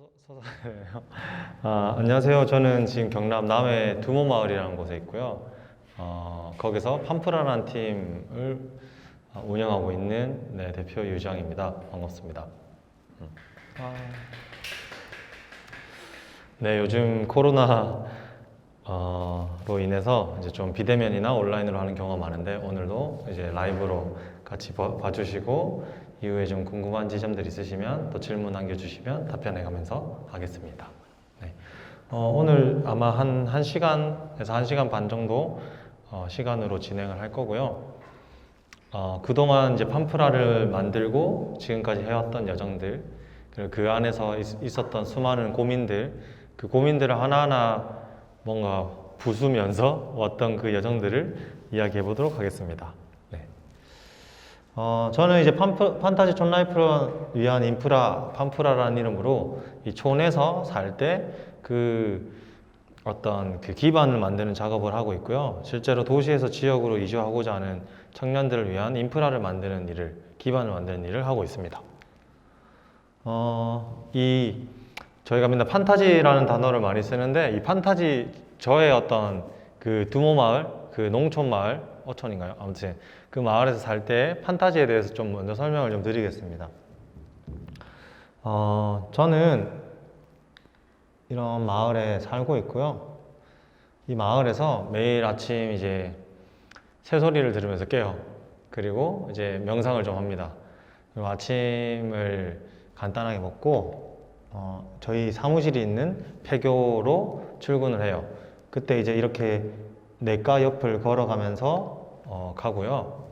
소설이에요. 안녕하세요. 저는 지금 경남 남해 두모마을이라는 곳에 있고요. 거기서 팜프라라는 팀을 운영하고 있는 대표 유장입니다. 반갑습니다. 네, 요즘 코로나로 인해서 이제 좀 비대면이나 온라인으로 하는 경우가 많은데 오늘도 이제 라이브로 같이 봐주시고 이후에 좀 궁금한 지점들 있으시면 또 질문 남겨주시면 답변해가면서 하겠습니다. 네. 오늘 아마 한 1시간에서 1시간 반 정도 시간으로 진행을 할 거고요. 그동안 이제 팜프라를 만들고 지금까지 해왔던 여정들, 그리고 그 안에서 있었던 수많은 고민들, 그 고민들을 하나하나 뭔가 부수면서 왔던 그 여정들을 이야기해 보도록 하겠습니다. 네. 저는 이제 판타지 촌라이프를 위한 인프라, 팜프라라는 이름으로 이 촌에서 살 때 어떤 그 기반을 만드는 작업을 하고 있고요. 실제로 도시에서 지역으로 이주하고자 하는 청년들을 위한 인프라를 만드는 일을, 기반을 만드는 일을 하고 있습니다. 저희가 맨날 판타지라는 단어를 많이 쓰는데, 이 판타지, 저의 어떤 그 두모마을, 그 농촌마을, 어촌인가요? 아무튼 그 마을에서 살 때 판타지에 대해서 좀 먼저 설명을 좀 드리겠습니다. 저는 이런 마을에 살고 있고요. 이 마을에서 매일 아침 이제 새소리를 들으면서 깨요. 그리고 이제 명상을 좀 합니다. 그리고 아침을 간단하게 먹고 저희 사무실이 있는 폐교로 출근을 해요. 그때 이제 이렇게 냇가 옆을 걸어가면서 가고요.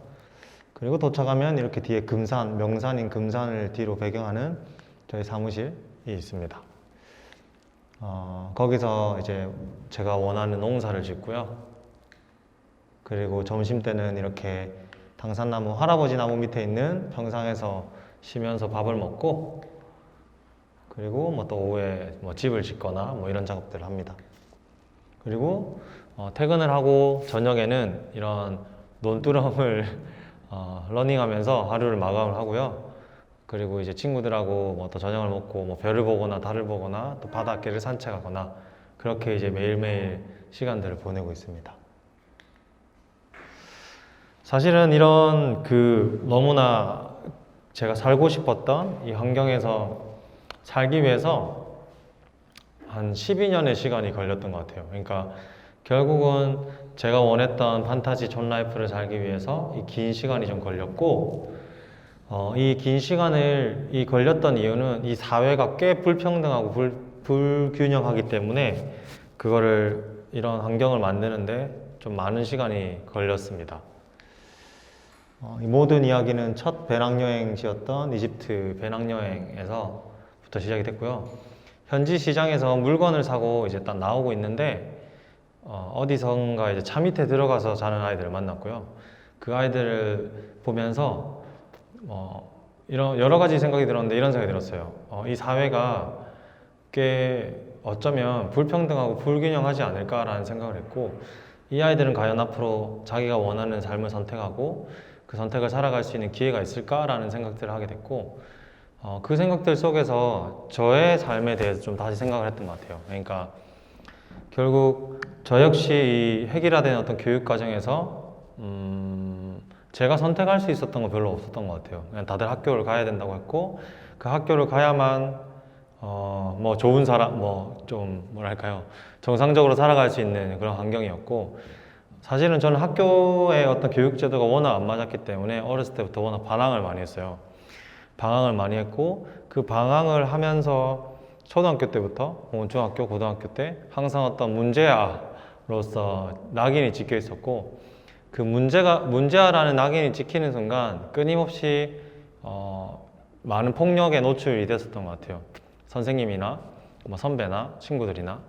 그리고 도착하면 이렇게 뒤에 금산, 명산인 금산을 뒤로 배경하는 저희 사무실이 있습니다. 거기서 이제 제가 원하는 농사를 짓고요. 그리고 점심 때는 이렇게 당산나무, 할아버지 나무 밑에 있는 평상에서 쉬면서 밥을 먹고, 그리고 뭐 또 오후에 뭐 집을 짓거나 뭐 이런 작업들을 합니다. 그리고 퇴근을 하고 저녁에는 이런 논두렁을 러닝하면서 하루를 마감을 하고요. 그리고 이제 친구들하고 뭐 또 저녁을 먹고 뭐 별을 보거나 달을 보거나 또 바닷길을 산책하거나 그렇게 이제 매일매일 시간들을 보내고 있습니다. 사실은 이런 너무나 제가 살고 싶었던 이 환경에서 살기 위해서 한 12년의 시간이 걸렸던 것 같아요. 그러니까 결국은 제가 원했던 판타지 촌라이프를 살기 위해서 이 긴 시간이 좀 걸렸고, 이 긴 시간을 걸렸던 이유는 이 사회가 꽤 불평등하고 불균형하기 때문에 이런 환경을 만드는데 좀 많은 시간이 걸렸습니다. 이 모든 이야기는 첫 배낭여행지였던 이집트 배낭여행에서부터 시작이 됐고요. 현지 시장에서 물건을 사고 이제 딱 나오고 있는데 어디선가 이제 차 밑에 들어가서 자는 아이들을 만났고요. 그 아이들을 보면서 이런 여러 가지 생각이 들었는데 이런 생각이 들었어요. 이 사회가 꽤 어쩌면 불평등하고 불균형하지 않을까라는 생각을 했고, 이 아이들은 과연 앞으로 자기가 원하는 삶을 선택하고 그 선택을 살아갈 수 있는 기회가 있을까라는 생각들을 하게 됐고, 그 생각들 속에서 저의 삶에 대해서 좀 다시 생각을 했던 것 같아요. 그러니까 결국 저 역시 이 획일화된 어떤 교육 과정에서 제가 선택할 수 있었던 건 별로 없었던 것 같아요. 그냥 다들 학교를 가야 된다고 했고, 그 학교를 가야만 뭐 좋은 사람, 뭐 좀 뭐랄까요, 정상적으로 살아갈 수 있는 그런 환경이었고, 사실은 저는 학교의 어떤 교육 제도가 워낙 안 맞았기 때문에 어렸을 때부터 워낙 반항을 많이 했어요. 방황을 많이 했고, 그 방황을 하면서 초등학교 때부터 혹은 중학교, 고등학교 때 항상 어떤 문제아로서 낙인이 찍혀 있었고, 그 문제아라는 낙인이 찍히는 순간 끊임없이 많은 폭력에 노출이 됐었던 것 같아요. 선생님이나 뭐 선배나 친구들이나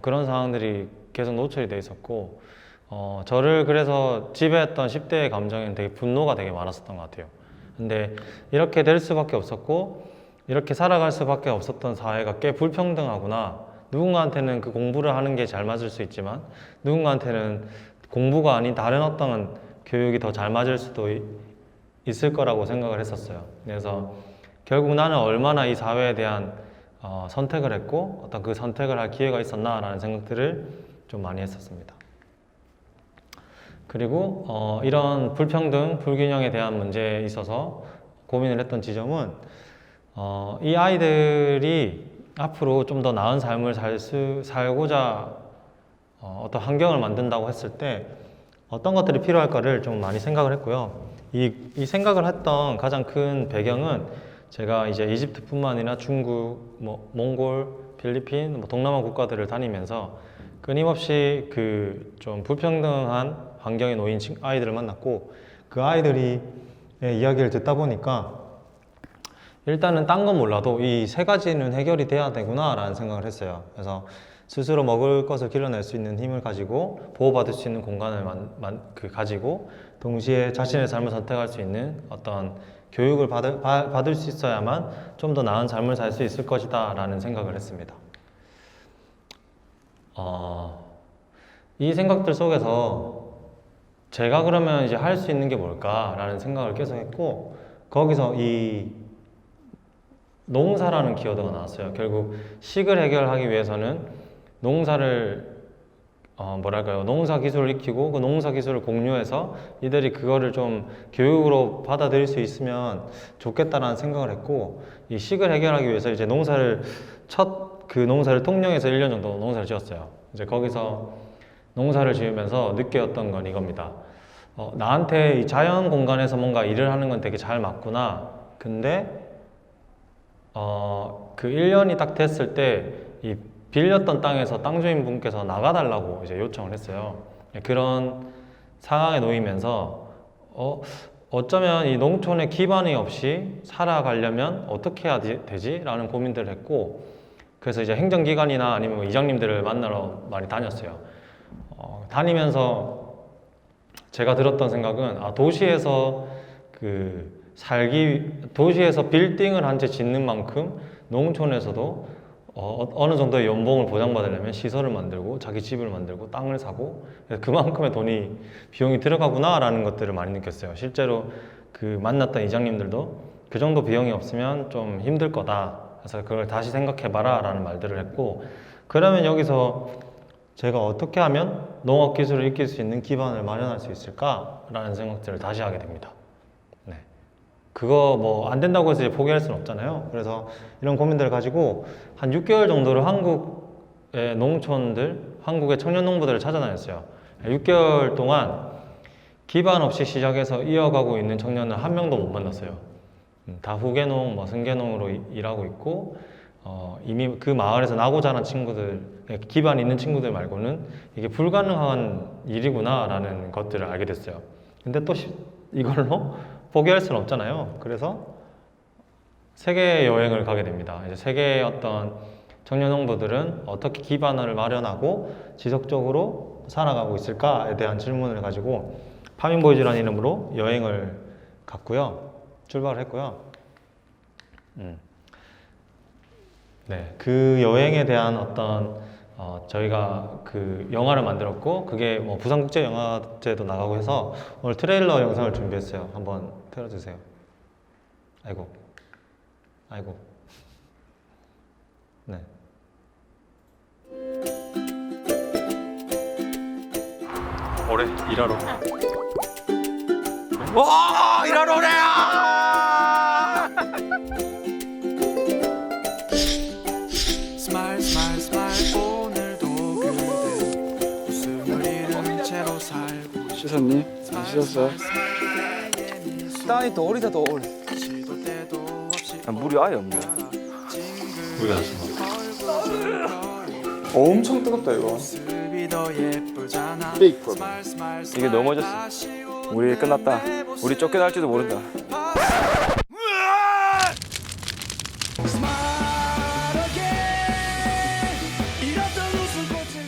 그런 상황들이 계속 노출이 돼 있었고, 저를 그래서 지배했던 10대의 감정에는 되게 분노가 되게 많았었던 것 같아요. 근데 이렇게 될 수밖에 없었고, 이렇게 살아갈 수밖에 없었던 사회가 꽤 불평등하구나. 누군가한테는 그 공부를 하는 게 잘 맞을 수 있지만 누군가한테는 공부가 아닌 다른 어떤 교육이 더 잘 맞을 수도 있을 거라고 생각을 했었어요. 그래서 결국 나는 얼마나 이 사회에 대한 선택을 했고 어떤 그 선택을 할 기회가 있었나라는 생각들을 좀 많이 했었습니다. 그리고 이런 불평등, 불균형에 대한 문제에 있어서 고민을 했던 지점은 이 아이들이 앞으로 좀 더 나은 삶을 살고자 어떤 환경을 만든다고 했을 때 어떤 것들이 필요할까를 좀 많이 생각을 했고요. 이 생각을 했던 가장 큰 배경은 제가 이제 이집트뿐만 아니라 중국, 몽골, 필리핀, 동남아 국가들을 다니면서 끊임없이 그 좀 불평등한 환경에 놓인 아이들을 만났고 그 아이들이 이야기를 듣다 보니까 일단은 딴 건 몰라도 이 세 가지는 해결이 돼야 되구나 라는 생각을 했어요. 그래서 스스로 먹을 것을 길러낼 수 있는 힘을 가지고 보호받을 수 있는 공간을 가지고 동시에 자신의 삶을 선택할 수 있는 어떤 교육을 받을 수 있어야만 좀 더 나은 삶을 살 수 있을 것이다 라는 생각을 했습니다. 이 생각들 속에서 제가 그러면 이제 할 수 있는 게 뭘까 라는 생각을 계속 했고 거기서 이 농사라는 키워드가 나왔어요. 결국 식을 해결하기 위해서는 농사를 농사 기술을 익히고 그 농사 기술을 공유해서 이들이 그거를 좀 교육으로 받아들일 수 있으면 좋겠다라는 생각을 했고 이 식을 해결하기 위해서 이제 농사를 통영에서 1년 정도 농사를 지었어요. 이제 거기서 농사를 지으면서 느꼈던 건 이겁니다. 나한테 이 자연 공간에서 뭔가 일을 하는 건 되게 잘 맞구나. 근데 그 1년이 딱 됐을 때 이 빌렸던 땅에서 땅 주인분께서 나가달라고 이제 요청을 했어요. 그런 상황에 놓이면서 어쩌면 이 농촌에 기반이 없이 살아가려면 어떻게 해야 되지? 라는 고민들을 했고 그래서 이제 행정기관이나 아니면 이장님들을 만나러 많이 다녔어요. 다니면서 제가 들었던 생각은 도시에서 도시에서 빌딩을 한 채 짓는 만큼 농촌에서도 어느 정도의 연봉을 보장받으려면 시설을 만들고 자기 집을 만들고 땅을 사고 그만큼의 비용이 들어가구나 라는 것들을 많이 느꼈어요. 실제로 그 만났던 이장님들도 그 정도 비용이 없으면 좀 힘들 거다. 그래서 그걸 다시 생각해봐라 라는 말들을 했고 그러면 여기서 제가 어떻게 하면 농업 기술을 익힐 수 있는 기반을 마련할 수 있을까? 라는 생각들을 다시 하게 됩니다. 네. 그거 안 된다고 해서 이제 포기할 수는 없잖아요. 그래서 이런 고민들을 가지고 한 6개월 정도를 한국의 농촌들, 한국의 청년 농부들을 찾아다녔어요. 6개월 동안 기반 없이 시작해서 이어가고 있는 청년은 한 명도 못 만났어요. 다 후계농, 승계농으로 일하고 있고 이미 그 마을에서 나고 자란 친구들, 기반 있는 친구들 말고는 이게 불가능한 일이구나 라는 것들을 알게 됐어요. 근데 또 이걸로 포기할 수는 없잖아요. 그래서 세계 여행을 가게 됩니다. 이제 세계의 어떤 청년 농부들은 어떻게 기반을 마련하고 지속적으로 살아가고 있을까에 대한 질문을 가지고 파밍보이즈라는 이름으로 여행을 갔고요. 출발을 했고요. 네, 그 여행에 대한 어떤 저희가 그 영화를 만들었고 그게 부산국제영화제도 나가고 해서 오늘 트레일러 영상을 준비했어요. 한번 틀어주세요. 아이고. 네. 올해 일하러. 와, 일하러 오래요. 스마일 오늘도 그대 웃음을 잃은 채로 살고 씻었니? 안 씻었어? 땅이 더 오리다 더 오리. 시도 때도 없이 물이 아예 없네. 우리가 왔어. 엄청 뜨겁다 이거. 모습이 더 예쁘잖아. 페이크 프로그램. 이게 넘어졌어. 우리 끝났다. 우리 쫓겨날지도 모른다.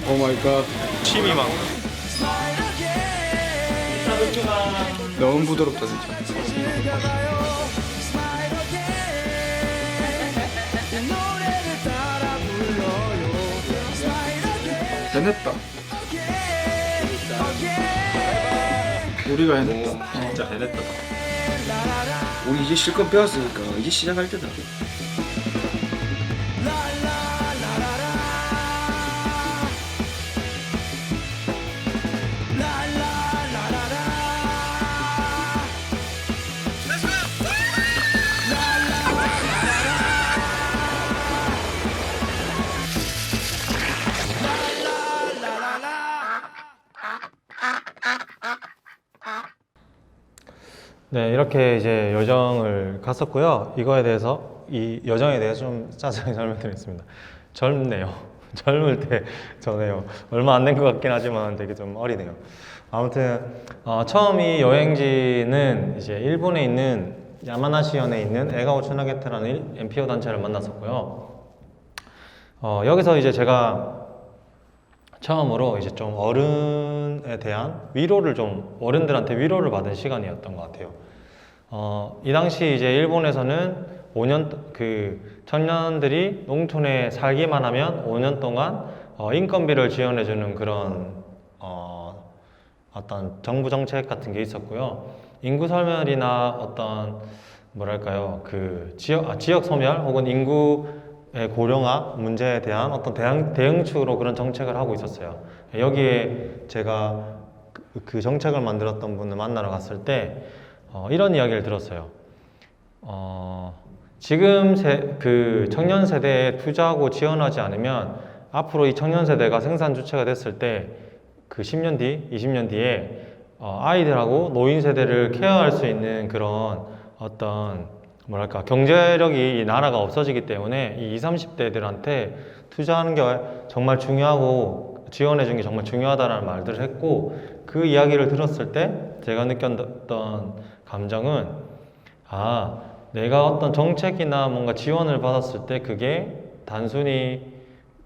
오 마이 갓. 침이 막. 너무 부드럽다 진짜. 해냈다. 우리가 해냈다. 진짜 해냈다. 우리 이제 실컷 배웠으니까 이제 시작할 때다. 네, 이렇게 이제 여정을 갔었고요. 이거에 대해서 이 여정에 대해서 좀 자세히 설명드리겠습니다. 젊네요. 젊을 때 저네요. 얼마 안 된 것 같긴 하지만 되게 좀 어리네요. 아무튼 처음 이 여행지는 이제 일본에 있는 야마나시현에 있는 에가오 츠나게테라는 NPO 단체를 만났었고요. 여기서 이제 제가 처음으로 이제 좀 어른에 대한 위로를 좀 어른들한테 위로를 받은 시간이었던 것 같아요. 이 당시 이제 일본에서는 5년 그 청년들이 농촌에 살기만 하면 5년 동안 인건비를 지원해주는 그런 어떤 정부 정책 같은 게 있었고요. 인구 소멸이나 어떤 뭐랄까요 그 지역 소멸 혹은 인구의 고령화 문제에 대한 어떤 대응책으로 그런 정책을 하고 있었어요. 여기에 제가 그 정책을 만들었던 분을 만나러 갔을 때 이런 이야기를 들었어요. 지금 그 청년 세대에 투자하고 지원하지 않으면 앞으로 이 청년 세대가 생산 주체가 됐을 때 그 10년 뒤, 20년 뒤에 아이들하고 노인 세대를 케어할 수 있는 그런 어떤 뭐랄까 경제력이 이 나라가 없어지기 때문에 이 20, 30대들한테 투자하는 게 정말 중요하고 지원해 주는 게 정말 중요하다는 말들을 했고 그 이야기를 들었을 때 제가 느꼈던 감정은 내가 어떤 정책이나 뭔가 지원을 받았을 때 그게 단순히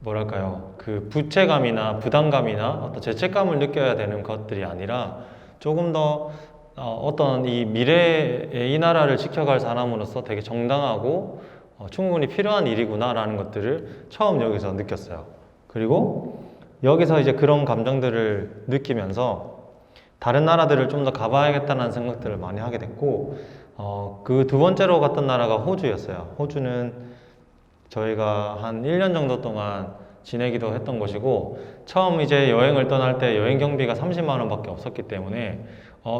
뭐랄까요 그 부채감이나 부담감이나 어떤 죄책감을 느껴야 되는 것들이 아니라 조금 더 어떤 이 미래의 이 나라를 지켜갈 사람으로서 되게 정당하고 충분히 필요한 일이구나 라는 것들을 처음 여기서 느꼈어요. 그리고 여기서 이제 그런 감정들을 느끼면서 다른 나라들을 좀 더 가봐야겠다는 생각들을 많이 하게 됐고 그 두 번째로 갔던 나라가 호주였어요. 호주는 저희가 한 1년 정도 동안 지내기도 했던 곳이고 처음 이제 여행을 떠날 때 여행 경비가 30만 원밖에 없었기 때문에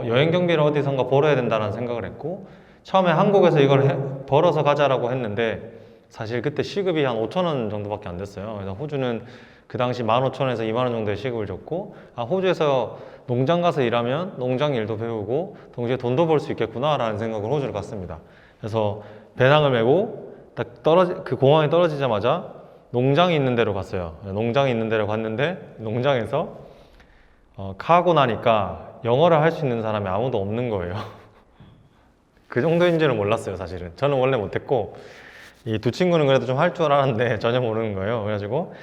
여행 경비를 어디선가 벌어야 된다는 생각을 했고 처음에 한국에서 이걸 벌어서 가자라고 했는데 사실 그때 시급이 한 5천 원 정도밖에 안 됐어요. 그래서 호주는 그 당시 15,000원에서 2만 원 정도의 시급을 줬고 호주에서 농장 가서 일하면 농장 일도 배우고 동시에 돈도 벌 수 있겠구나 라는 생각으로 호주를 갔습니다. 그래서 배낭을 메고 딱 그 공항에 떨어지자마자 농장이 있는 데로 갔어요. 농장이 있는 데로 갔는데 농장에서 가고 나니까 영어를 할 수 있는 사람이 아무도 없는 거예요. 그 정도인지는 몰랐어요, 사실은. 저는 원래 못했고 이 두 친구는 그래도 좀 할 줄 알았는데 전혀 모르는 거예요. 그래가지고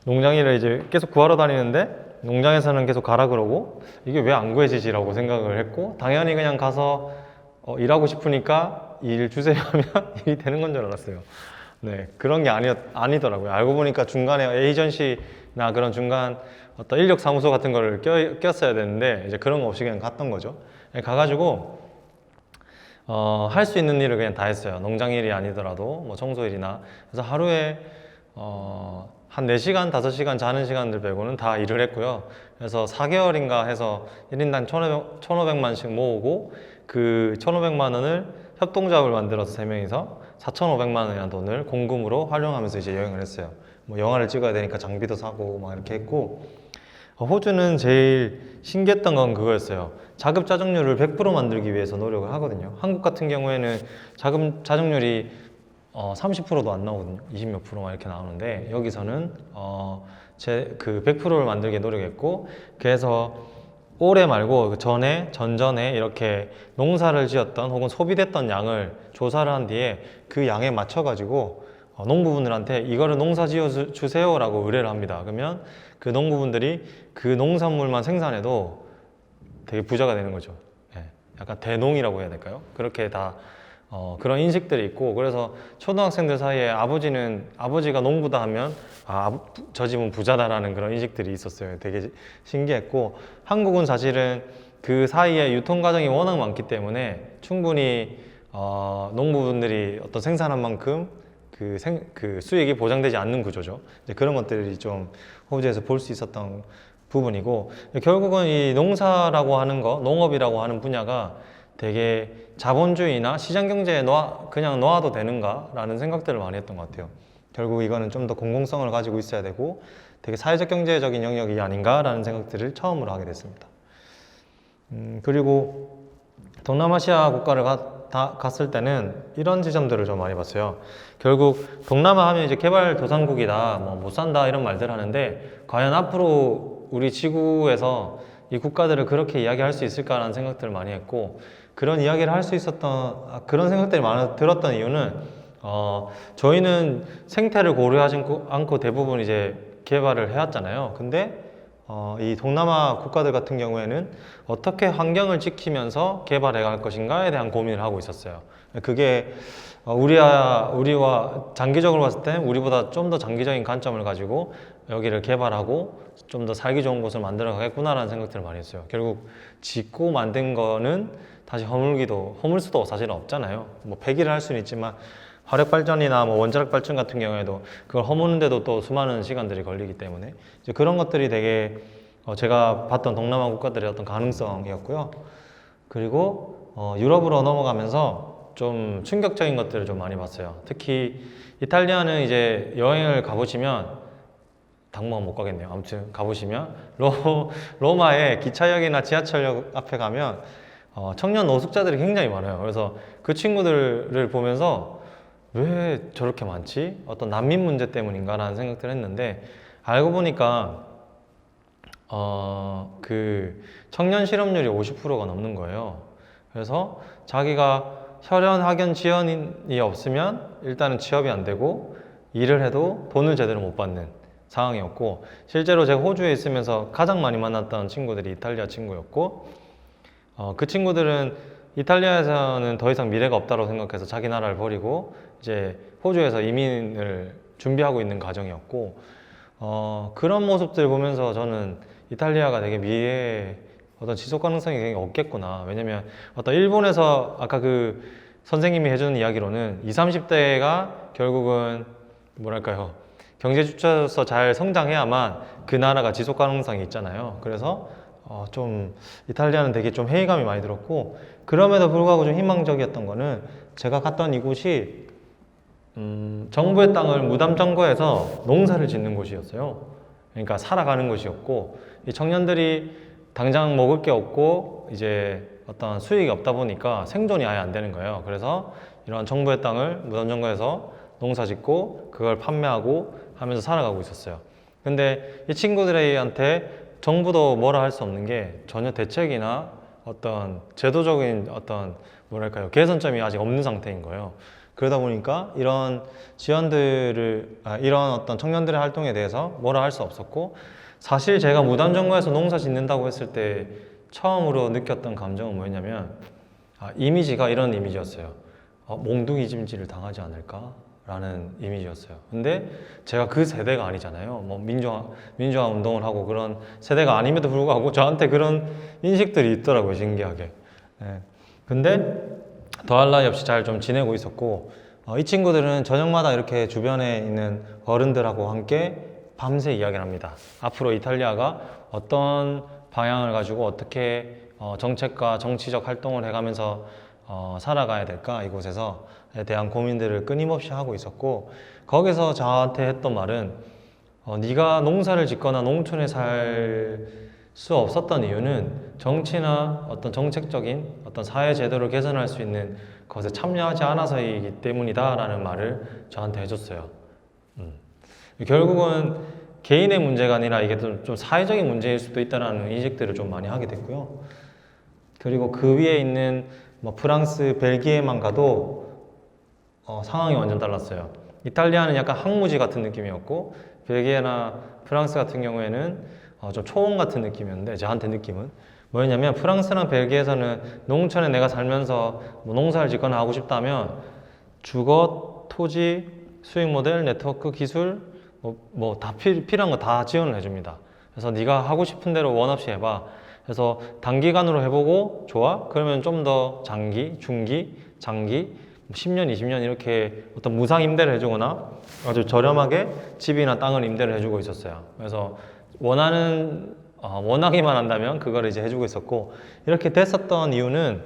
농장 일을 이제 계속 구하러 다니는데 농장에서는 계속 가라 그러고 이게 왜 안 구해지지라고 생각을 했고 당연히 그냥 가서 일하고 싶으니까 일 주세요 하면 일이 되는 건 줄 알았어요. 네, 그런 게 아니더라고요. 알고 보니까 중간에 에이전시나 그런 중간 어떤 인력 사무소 같은 거를 꼈어야 되는데 이제 그런 거 없이 그냥 갔던 거죠. 가가지고 할 수 있는 일을 그냥 다 했어요. 농장 일이 아니더라도 뭐 청소 일이나. 그래서 하루에 한 4시간, 5시간 자는 시간들 빼고는 다 일을 했고요. 그래서 4개월인가 해서 1인당 1,500만씩 모으고 그 1,500만 원을 협동조합을 만들어서 3명이서 4,500만 원이라는 돈을 공금으로 활용하면서 이제 여행을 했어요. 뭐 영화를 찍어야 되니까 장비도 사고 막 이렇게 했고 호주는 제일 신기했던 건 그거였어요. 자급자족률을 100% 만들기 위해서 노력을 하거든요. 한국 같은 경우에는 자급자족률이 30%도 안 나오거든요. 20 몇 프로만 이렇게 나오는데 여기서는 그 100%를 만들기 노력했고 그래서 올해 말고 그 전전에 이렇게 농사를 지었던 혹은 소비됐던 양을 조사를 한 뒤에 그 양에 맞춰 가지고 농부분들한테 이거를 농사 지어 주세요 라고 의뢰를 합니다. 그러면 그 농부분들이 그 농산물만 생산해도 되게 부자가 되는 거죠. 약간 대농이라고 해야 될까요? 그렇게 다 그런 인식들이 있고 그래서 초등학생들 사이에 아버지가 농부다 하면 저 집은 부자다라는 그런 인식들이 있었어요. 되게 신기했고 한국은 사실은 그 사이에 유통 과정이 워낙 많기 때문에 충분히 농부분들이 어떤 생산한 만큼 그 수익이 보장되지 않는 구조죠. 이제 그런 것들이 좀 호주에서 볼 수 있었던 부분이고 결국은 이 농사라고 하는 거, 농업이라고 하는 분야가 되게 자본주의나 시장경제에 그냥 놓아도 되는가 라는 생각들을 많이 했던 것 같아요. 결국 이거는 좀 더 공공성을 가지고 있어야 되고 되게 사회적 경제적인 영역이 아닌가 라는 생각들을 처음으로 하게 됐습니다. 그리고 동남아시아 국가를 갔을 때는 이런 지점들을 좀 많이 봤어요. 결국 동남아 하면 이제 개발도상국이다, 뭐 못 산다 이런 말들 하는데 과연 앞으로 우리 지구에서 이 국가들을 그렇게 이야기할 수 있을까라는 생각들을 많이 했고 그런 이야기를 할 수 있었던 그런 생각들이 많이 들었던 이유는 저희는 생태를 고려하지 않고 대부분 이제 개발을 해왔잖아요. 근데 이 동남아 국가들 같은 경우에는 어떻게 환경을 지키면서 개발해 갈 것인가에 대한 고민을 하고 있었어요. 그게 우리와 장기적으로 봤을 때 우리보다 좀 더 장기적인 관점을 가지고 여기를 개발하고 좀 더 살기 좋은 곳을 만들어 가겠구나라는 생각들을 많이 했어요. 결국 짓고 만든 거는 다시 허물 수도 사실은 없잖아요. 뭐 폐기를 할 수는 있지만 화력 발전이나 뭐 원자력 발전 같은 경우에도 그걸 허무는데도 또 수많은 시간들이 걸리기 때문에 이제 그런 것들이 되게 제가 봤던 동남아 국가들의 어떤 가능성이었고요. 그리고 유럽으로 넘어가면서 좀 충격적인 것들을 좀 많이 봤어요. 특히 이탈리아는 이제 여행을 가보시면 당분간 못 가겠네요. 아무튼 가보시면 로마의 기차역이나 지하철역 앞에 가면 청년 노숙자들이 굉장히 많아요. 그래서 그 친구들을 보면서 왜 저렇게 많지? 어떤 난민 문제 때문인가라는 생각들을 했는데 알고 보니까 그 청년 실업률이 50%가 넘는 거예요. 그래서 자기가 혈연, 학연, 지연이 없으면 일단은 취업이 안 되고 일을 해도 돈을 제대로 못 받는 상황이었고 실제로 제가 호주에 있으면서 가장 많이 만났던 친구들이 이탈리아 친구였고 그 친구들은 이탈리아에서는 더 이상 미래가 없다고 생각해서 자기 나라를 버리고 이제 호주에서 이민을 준비하고 있는 과정이었고 그런 모습들 보면서 저는 이탈리아가 되게 미래에 어떤 지속 가능성이 굉장히 없겠구나. 왜냐면 어떤 일본에서 아까 그 선생님이 해주는 이야기로는 20, 30대가 결국은 뭐랄까요 경제 주체로서 잘 성장해야만 그 나라가 지속 가능성이 있잖아요. 그래서 좀 이탈리아는 되게 좀 회의감이 많이 들었고 그럼에도 불구하고 좀 희망적이었던 거는 제가 갔던 이곳이 정부의 땅을 무담 점거해서 농사를 짓는 곳이었어요. 그러니까 살아가는 곳이었고 이 청년들이 당장 먹을 게 없고 이제 어떤 수익이 없다 보니까 생존이 아예 안 되는 거예요. 그래서 이런 정부의 땅을 무담 점거해서 농사 짓고 그걸 판매하고 하면서 살아가고 있었어요. 근데 이 친구들한테 정부도 뭐라 할 수 없는 게 전혀 대책이나 어떤 제도적인 어떤 뭐랄까요 개선점이 아직 없는 상태인 거예요. 그러다 보니까 이런 이런 어떤 청년들의 활동에 대해서 뭐라 할 수 없었고 사실 제가 무단점거에서 농사 짓는다고 했을 때 처음으로 느꼈던 감정은 뭐였냐면 이미지가 이런 이미지였어요. 몽둥이 짐질을 당하지 않을까? 라는 이미지였어요. 근데 제가 그 세대가 아니잖아요. 뭐 민주화 운동을 하고 그런 세대가 아님에도 불구하고 저한테 그런 인식들이 있더라고요. 신기하게. 네. 근데 더할 나위 없이 잘 좀 지내고 있었고 이 친구들은 저녁마다 이렇게 주변에 있는 어른들하고 함께 밤새 이야기를 합니다. 앞으로 이탈리아가 어떤 방향을 가지고 어떻게 정책과 정치적 활동을 해가면서 살아가야 될까 이곳에서에 대한 고민들을 끊임없이 하고 있었고 거기서 저한테 했던 말은 네가 농사를 짓거나 농촌에 살 수 없었던 이유는 정치나 어떤 정책적인 어떤 사회 제도를 개선할 수 있는 것에 참여하지 않아서이기 때문이다 라는 말을 저한테 해줬어요. 결국은 개인의 문제가 아니라 이게 좀 사회적인 문제일 수도 있다는 인식들을 좀 많이 하게 됐고요. 그리고 그 위에 있는 뭐 프랑스, 벨기에만 가도 상황이 완전 달랐어요. 이탈리아는 약간 항무지 같은 느낌이었고 벨기에나 프랑스 같은 경우에는 좀 초원 같은 느낌이었는데 저한테 느낌은 뭐였냐면 프랑스랑 벨기에에서는 농촌에 내가 살면서 뭐 농사를 짓거나 하고 싶다면 주거, 토지, 수익 모델, 네트워크, 기술 뭐 다 필요한 거 다 지원을 해줍니다. 그래서 네가 하고 싶은 대로 원 없이 해봐. 그래서 단기간으로 해보고 좋아? 그러면 좀 더 장기, 중기, 장기 10년, 20년 이렇게 어떤 무상 임대를 해주거나 아주 저렴하게 집이나 땅을 임대를 해주고 있었어요. 그래서 원하기만 한다면 그걸 이제 해주고 있었고 이렇게 됐었던 이유는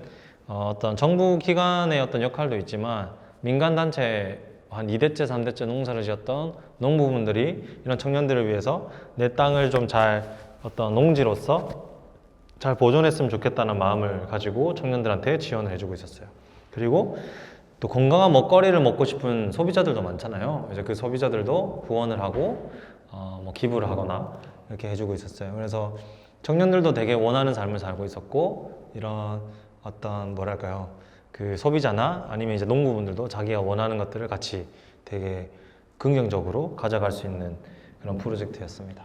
어떤 정부 기관의 어떤 역할도 있지만 민간단체 한 2대째, 3대째 농사를 지었던 농부분들이 이런 청년들을 위해서 내 땅을 좀 잘 어떤 농지로서 잘 보존했으면 좋겠다는 마음을 가지고 청년들한테 지원을 해주고 있었어요. 그리고 또 건강한 먹거리를 먹고 싶은 소비자들도 많잖아요. 이제 그 소비자들도 후원을 하고 뭐 기부를 하거나 이렇게 해주고 있었어요. 그래서 청년들도 되게 원하는 삶을 살고 있었고, 이런 어떤 뭐랄까요, 그 소비자나 아니면 이제 농부분들도 자기가 원하는 것들을 같이 되게 긍정적으로 가져갈 수 있는 그런 프로젝트였습니다.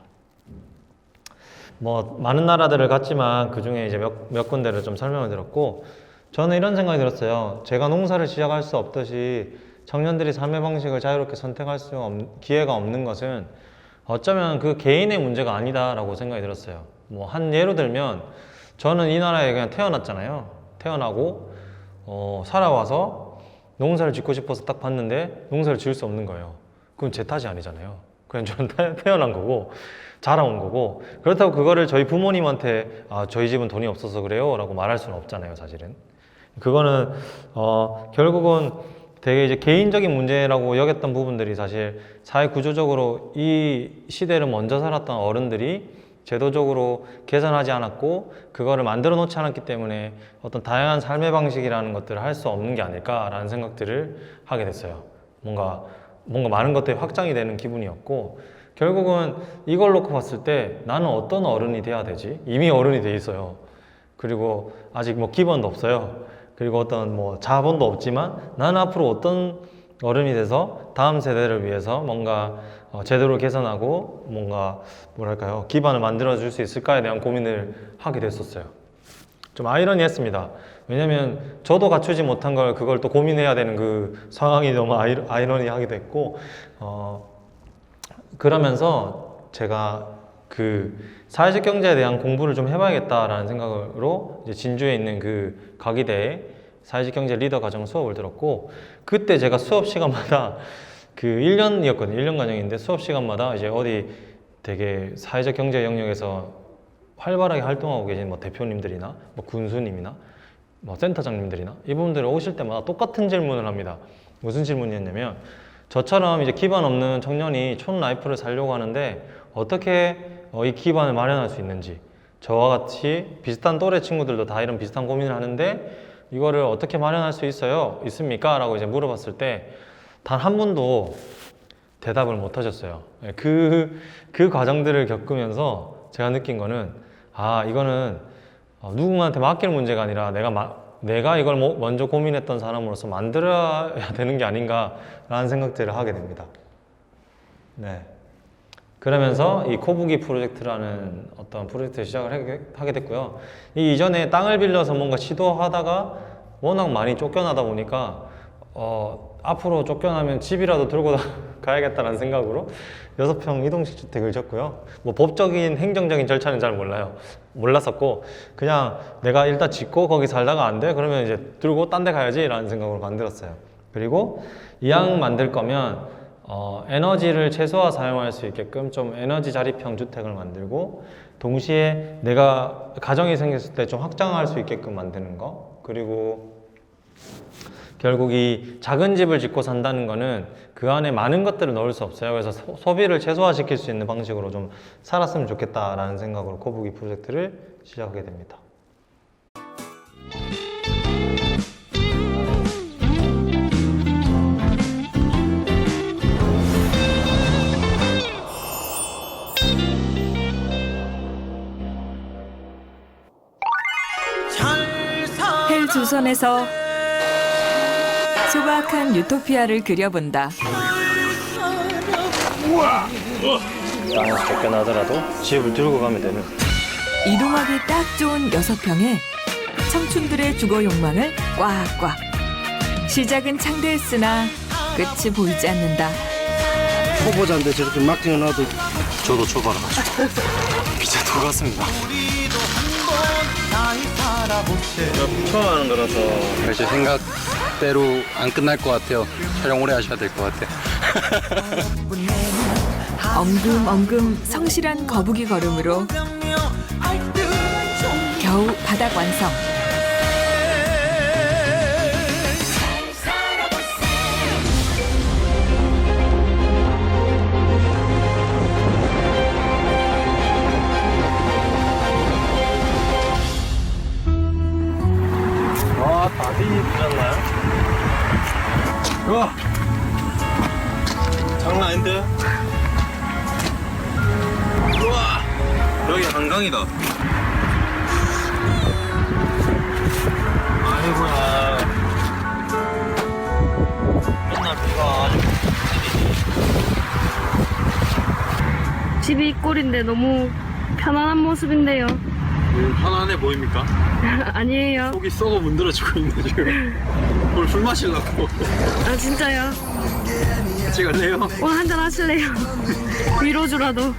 뭐 많은 나라들을 갔지만 그 중에 이제 몇 군데를 좀 설명을 드렸고, 저는 이런 생각이 들었어요. 제가 농사를 시작할 수 없듯이 청년들이 삶의 방식을 자유롭게 선택할 기회가 없는 것은 어쩌면 그 개인의 문제가 아니다라고 생각이 들었어요. 뭐 한 예로 들면, 저는 이 나라에 그냥 태어났잖아요. 태어나고 살아와서 농사를 짓고 싶어서 딱 봤는데 농사를 지을 수 없는 거예요. 그건 제 탓이 아니잖아요. 그냥 저는 태어난 거고 자라온 거고, 그렇다고 그거를 저희 부모님한테 저희 집은 돈이 없어서 그래요 라고 말할 수는 없잖아요. 사실은 그거는 결국은 되게 이제 개인적인 문제라고 여겼던 부분들이 사실 사회 구조적으로 이 시대를 먼저 살았던 어른들이 제도적으로 개선하지 않았고 그거를 만들어 놓지 않았기 때문에 어떤 다양한 삶의 방식이라는 것들을 할 수 없는 게 아닐까라는 생각들을 하게 됐어요. 뭔가 많은 것들이 확장이 되는 기분이었고, 결국은 이걸 놓고 봤을 때 나는 어떤 어른이 돼야 되지? 이미 어른이 돼 있어요. 그리고 아직 뭐 기반도 없어요. 그리고 어떤 뭐 자본도 없지만 나는 앞으로 어떤 어른이 돼서 다음 세대를 위해서 뭔가 제도를 개선하고 뭔가 뭐랄까요, 기반을 만들어 줄 수 있을까에 대한 고민을 하게 됐었어요. 좀 아이러니했습니다. 왜냐면 저도 갖추지 못한 걸 그걸 또 고민해야 되는 그 상황이 너무 아이러니하게 됐고, 그러면서 제가 그 사회적 경제에 대한 공부를 좀 해봐야겠다라는 생각으로 이제 진주에 있는 그 가기대에 사회적 경제 리더 과정 수업을 들었고, 그때 제가 수업 시간마다 그 1년이었거든요. 1년 과정인데 수업 시간마다 이제 어디 되게 사회적 경제 영역에서 활발하게 활동하고 계신 뭐 대표님들이나 뭐 군수님이나 뭐 센터장님들이나 이분들이 오실 때마다 똑같은 질문을 합니다. 무슨 질문이었냐면, 저처럼 이제 기반 없는 청년이 촌 라이프를 살려고 하는데 어떻게 이 기반을 마련할 수 있는지, 저와 같이 비슷한 또래 친구들도 다 이런 비슷한 고민을 하는데 이거를 어떻게 마련할 수 있습니까? 라고 이제 물어봤을 때 단 한 분도 대답을 못 하셨어요. 그 과정들을 겪으면서 제가 느낀 거는, 이거는 누군가한테 맡길 문제가 아니라 내가 이걸 먼저 고민했던 사람으로서 만들어야 되는 게 아닌가라는 생각들을 하게 됩니다. 네. 그러면서 이 코부기 프로젝트라는 어떤 프로젝트를 시작을 하게 됐고요. 이 이전에 땅을 빌려서 뭔가 시도하다가 워낙 많이 쫓겨나다 보니까 앞으로 쫓겨나면 집이라도 들고 가야겠다는 생각으로 6평 이동식 주택을 졌고요. 뭐 법적인 행정적인 절차는 잘 몰랐었고, 그냥 내가 일단 짓고 거기 살다가 안 돼? 그러면 이제 들고 딴 데 가야지 라는 생각으로 만들었어요. 그리고 이왕 만들 거면 에너지를 최소화 사용할 수 있게끔 좀 에너지 자립형 주택을 만들고, 동시에 내가 가정이 생겼을 때 좀 확장할 수 있게끔 만드는 거, 그리고 결국 이 작은 집을 짓고 산다는 거는 그 안에 많은 것들을 넣을 수 없어요. 그래서 소비를 최소화시킬 수 있는 방식으로 좀 살았으면 좋겠다라는 생각으로 코부기 프로젝트를 시작하게 됩니다. 헬조선에서 소박한 유토피아를 그려본다. 땅에서 쫓겨나더라도 집을 들고 가면 되는. 이동하기 딱 좋은 6평에 청춘들의 주거 욕망을 꽉꽉. 시작은 창대했으나 끝이 보이지 않는다. 초보자인데 저렇게 막 지어놔도 저도 초보라가지고 기차 들어갔습니다. 처음 하는 거라서 제 생각대로 안 끝날 것 같아요. 촬영 오래 하셔야 될 것 같아요. 엉금엉금 성실한 거북이 걸음으로 겨우 바닥 완성. 장난 아닌데? 우와! 여기 한강이다. 아이고야. 맨날 비가 와가지고. 집이 꼴인데 너무 편안한 모습인데요. 편안해 보입니까? 아니에요. 속이 썩어 문드러지고 있네 지금. 오늘 술 마시려고. 아 진짜요? 같이 갈래요? 오늘 한잔 하실래요? 위로주라도.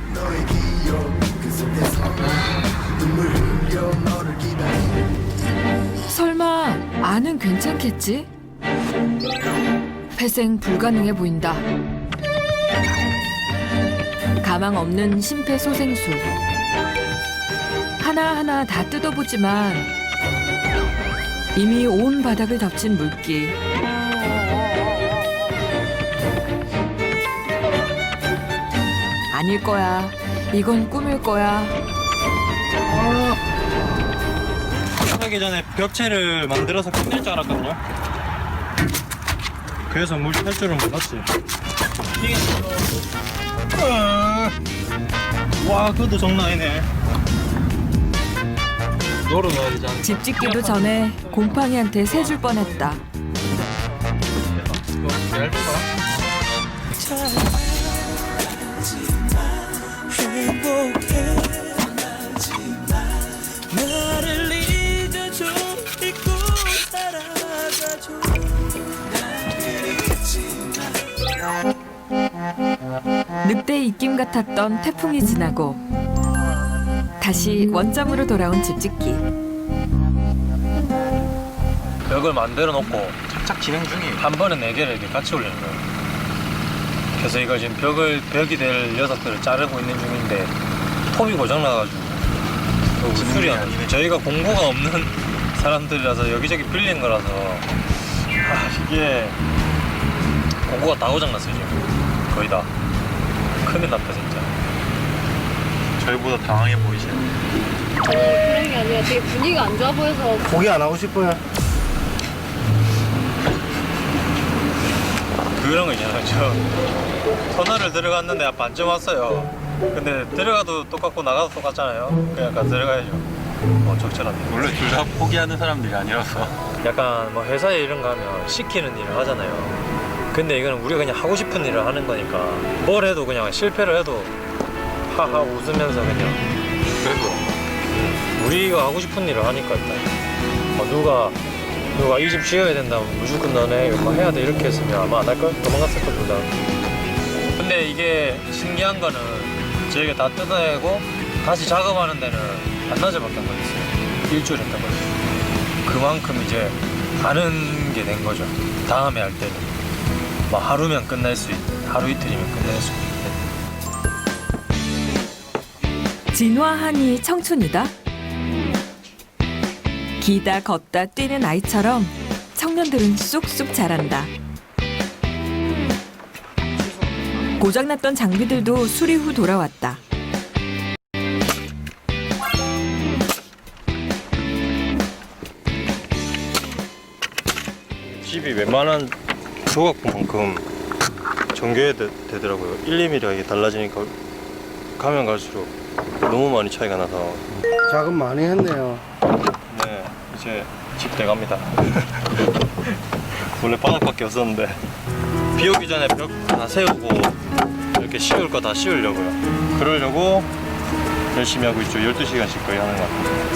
설마 아는 괜찮겠지? 회생 불가능해 보인다. 가망 없는 심폐소생술. 하나하나 다 뜯어보지만 이미 온 바닥을 덮친 물기. 아닐 거야. 이건 꿈일 거야. 하기 전에 벽체를 만들어서 끝낼 줄 알았거든요. 그래서 물 탈 줄은 몰랐지. 와, 그것도 장난 아니네. 열어 넣어야 되지 않나? 집 짓기도 전에 곰팡이한테 새줄 뻔했다. 늑대 입김 같았던 태풍이 지나고 다시 원점으로 돌아온 집 짓기. 벽을 만들어 놓고 착착 진행 중이에요. 한 번에 4개를 이렇게 같이 올리는 거예요. 그래서 이걸 지금 벽이 될 녀석들을 자르고 있는 중인데 톱이 고장나가지고 수리 안 해요. 저희가 공고가 없는 사람들이라서 여기저기 빌린 거라서 이게 공고가 다 고장났어요 지금. 거의 다. 큰일 났다 진짜. 저희보다 당황해 보이시네. 그런 게 아니라 되게 분위기가 안 좋아 보여서. 고기 안 하고 싶어요. 그런 거 있잖아요. 저 터널을 들어갔는데 반쯤 왔어요. 근데 들어가도 똑같고 나가도 똑같잖아요. 그러니까 들어가야죠. 적절한데. 원래 둘 다 포기하는 사람들이 아니라서. 약간 뭐 회사에 이런 거 하면 시키는 일을 하잖아요. 근데 이거는 우리가 그냥 하고 싶은 일을 하는 거니까 뭘 해도 그냥 실패를 해도 하하 웃으면서 그냥. 그래서 우리가 하고 싶은 일을 하니까 일단 누가 이 집 지어야 된다면 무조건 너네 이거 해야 돼 이렇게 했으면 아마 안 할걸? 도망갔을 걸 둘 다. 근데 이게 신기한 거는 저희가 다 뜯어내고 다시 작업하는 데는 반나절밖에 안 걸렸어요. 일주일 했단 말이에요. 그만큼 이제 아는 게 된 거죠. 다음에 할 때는 뭐 하루면 끝날 수 있, 하루 이틀이면 끝낼 수 있는. 진화하니 청춘이다. 기다 걷다 뛰는 아이처럼 청년들은 쑥쑥 자란다. 고장났던 장비들도 수리 후 돌아왔다. 집이 웬만한 조각만큼 정교해야 되더라고요. 1, 2mm가 이게 달라지니까 가면 갈수록 너무 많이 차이가 나서. 작업 많이 했네요. 네, 이제 집 돼갑니다. 원래 바닥밖에 없었는데 비 오기 전에 벽 다 세우고 이렇게 씌울 거 다 씌우려고요. 그러려고 열심히 하고 있죠. 12시간씩 거의 하는 것 같아요.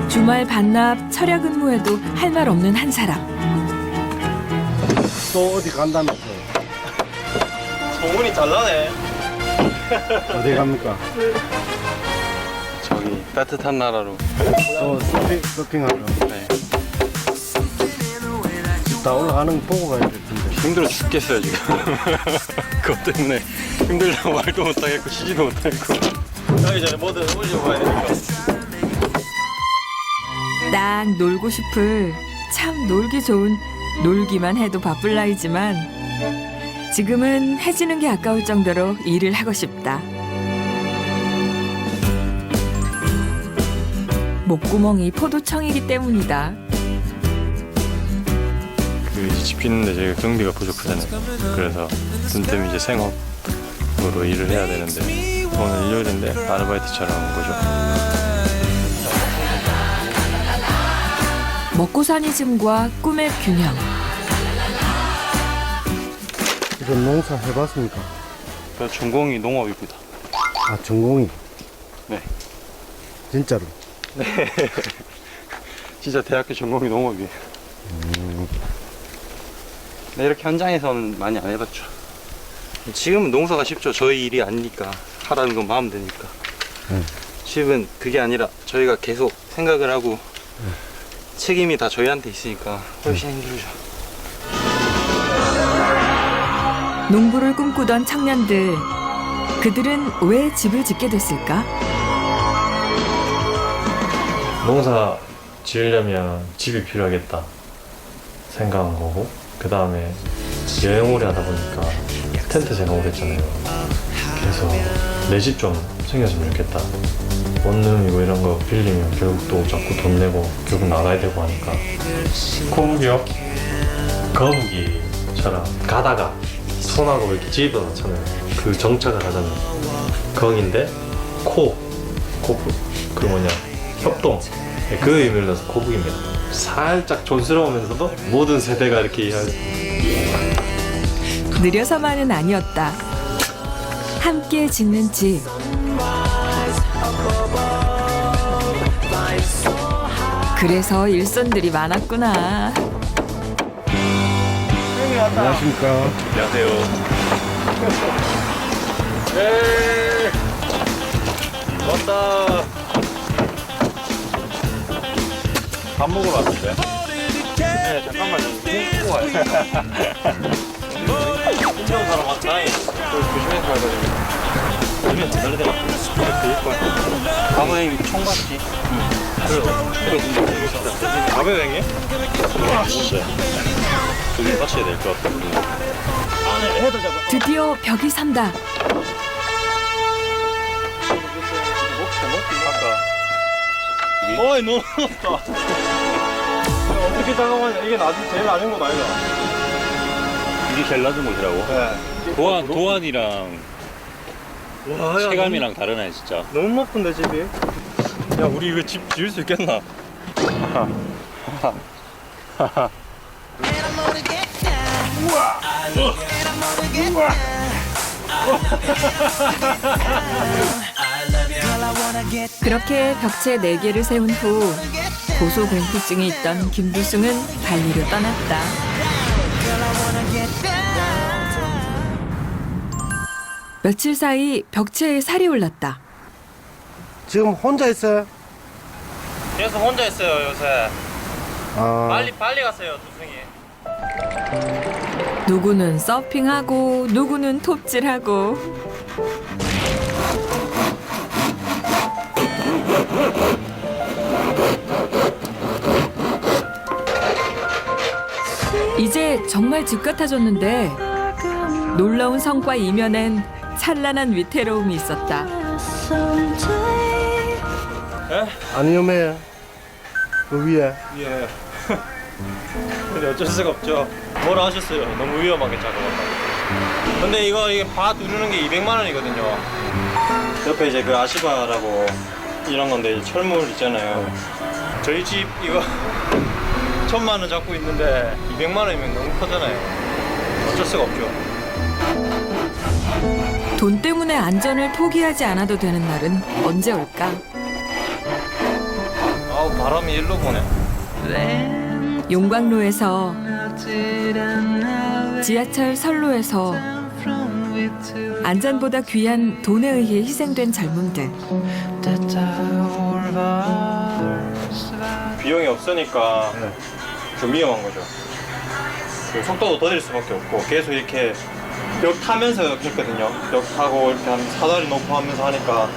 주말 반납 철야 근무에도 할 말 없는 한 사람. 또 어디 간다면서요? 소문이 잘 나네. 어디 갑니까? 저기 따뜻한 나라로. 서핑하러. 네. 다 올라가는 거 보고 가야 될 텐데. 힘들어 죽겠어요 지금. 그것 때문에 힘들다고 말도 못하겠고 쉬지도 못하겠고. 가기 전에 뭐든 올리고 가야 되니까. 딱 놀고 싶을 참 놀기 좋은 놀기만 해도 바쁠 나이지만 지금은 해지는 게 아까울 정도로 일을 하고 싶다. 목구멍이 포도청이기 때문이다. 이제 집 짓는데 저희가 경비가 부족하잖아요. 그래서 뜸뜸이 이제 생업으로 일을 해야 되는데 오늘 일요일인데 아르바이트처럼 온 거죠. 먹고 사니 짐과 꿈의 균형. 이건 농사 해봤습니까? 저 전공이 농업입니다. 아, 전공이? 네. 진짜로? 진짜 대학교 전공이 농업이에요. 네, 이렇게 현장에서는 많이 안 해봤죠. 지금은 농사가 쉽죠. 저희 일이 아니니까 하라는 건 마음 되니까. 집은 그게 아니라 저희가 계속 생각을 하고 책임이 다 저희한테 있으니까 훨씬 힘들죠. 농부를 꿈꾸던 청년들. 그들은 왜 집을 짓게 됐을까? 농사 지으려면 집이 필요하겠다 생각한 거고, 그 다음에 여행 오래 하다 보니까 텐트 생각을 했잖아요. 그래서 내 집 좀 생겼으면 좋겠다. 원룸이고 이런 거 빌리면 결국 또 자꾸 돈 내고 결국 나가야 되고 하니까 거북이요? 거북이처럼 가다가 손하고 이렇게 집어넣잖아요. 그 정착을 하잖아요. 거기인데 그 뭐냐, 협동, 그 의미를 넣어서 거북입니다. 살짝 촌스러우면서도 모든 세대가 이렇게 느려서만은 아니었다. 함께 짓는 집. 그래서 일손들이 많았구나. 안녕하십니까? 안녕하세요. 네, 왔다. 밥 먹으러 왔는데. 네, 잠깐만요. 꼭 와요. 운전 사람 왔다. 조심해서 가야 되거든요. 우리는 제대로 돼. 아버님 총받기. 밥에 댕겨? 뭔데? 둘이 맞춰야 될 것 같거든요. 드디어 벽이 산다. 어이, 너무 높다. 어떻게 작업하냐? 이게 제일 낮은 곳 아니야? 이게 제일 낮은 곳이라고? 네. 도안이랑 와, 야, 체감이랑 다르네 진짜. 너무 높은데 집이? 야, 우리 이거 집 지을 수 있겠나? 그렇게 벽체 4개를 세운 후 고소공포증이 있던 김두승은 발리로 떠났다. 며칠 사이 벽체에 살이 올랐다. 지금 혼자 있어요? 계속 혼자 있어요, 요새. 아, 빨리 가세요, 두승이. 누구는 서핑하고 누구는 톱질하고. 이제 정말 집 같아졌는데 놀라운 성과 이면엔 찬란한 위태로움이 있었다. 안 위험해요. 그 위에. 예. 근데 어쩔 수가 없죠. 뭐라 하셨어요? 너무 위험하게 작업한다고. 근데 이게 바 두르는 게 200만 원이거든요. 옆에 이제 그 아시바라고 이런 건데 철물 있잖아요. 저희 집 이거 1,000만 원 잡고 있는데 200만 원이면 너무 크잖아요. 어쩔 수가 없죠. 돈 때문에 안전을 포기하지 않아도 되는 날은 언제 올까? 아우, 바람이 일로 보네. 용광로에서 지하철 선로에서 안전보다 귀한 돈에 의해 희생된 젊음들. 비용이 없으니까 좀 위험한 거죠. 그 속도도 더딜 수밖에 없고 계속 이렇게 벽 타면서 했거든요. 벽 타고 이렇게 한 사다리 높고 하면서 하니까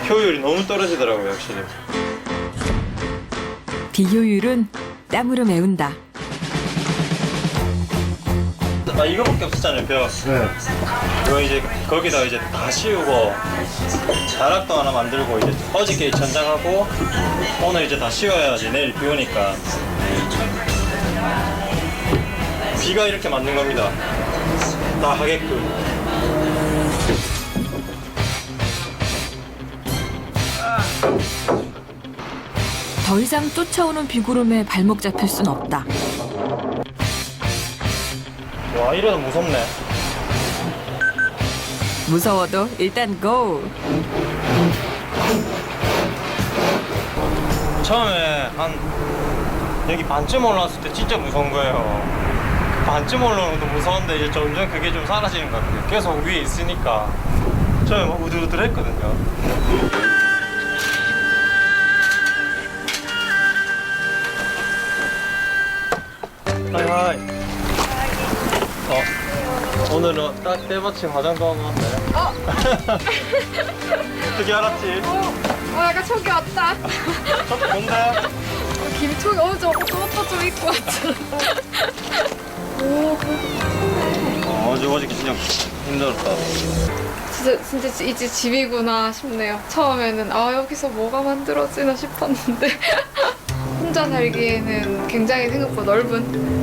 효율이 너무 떨어지더라고요, 확실히. 비효율은 땀으로 메운다. 나 이거밖에 없었잖아요, 벽. 네. 이거 이제 거기다 이제 다 씌우고 자락도 하나 만들고 이제 어저께 전장하고 오늘 이제 다 씌워야지 내일 비 오니까. 지가 이렇게 만든 겁니다. 다 하게끔. 더 이상 쫓아오는 비구름에 발목 잡힐 순 없다. 와, 이래도 무섭네. 무서워도 일단 고! 처음에 한 여기 반쯤 올라왔을 때 진짜 무서운 거예요. 그 반쯤 올라오는 것도 무서운데 이제 점점 그게 좀 사라지는 것 같아요. 계속 위에 있으니까 처음에 막 우들우들했거든요. 하이하이. 오늘은 딱 때마침 화장도 하고 왔네. 어떻게 알았지? 약간 촉이 왔다. 뭔데? 김촉이 저것도 좀 입고 왔잖아. 어저께 진짜 힘들었다. 진짜 이제 집이구나 싶네요. 처음에는 여기서 뭐가 만들어지나 싶었는데 혼자 살기에는 굉장히 생각보다 넓은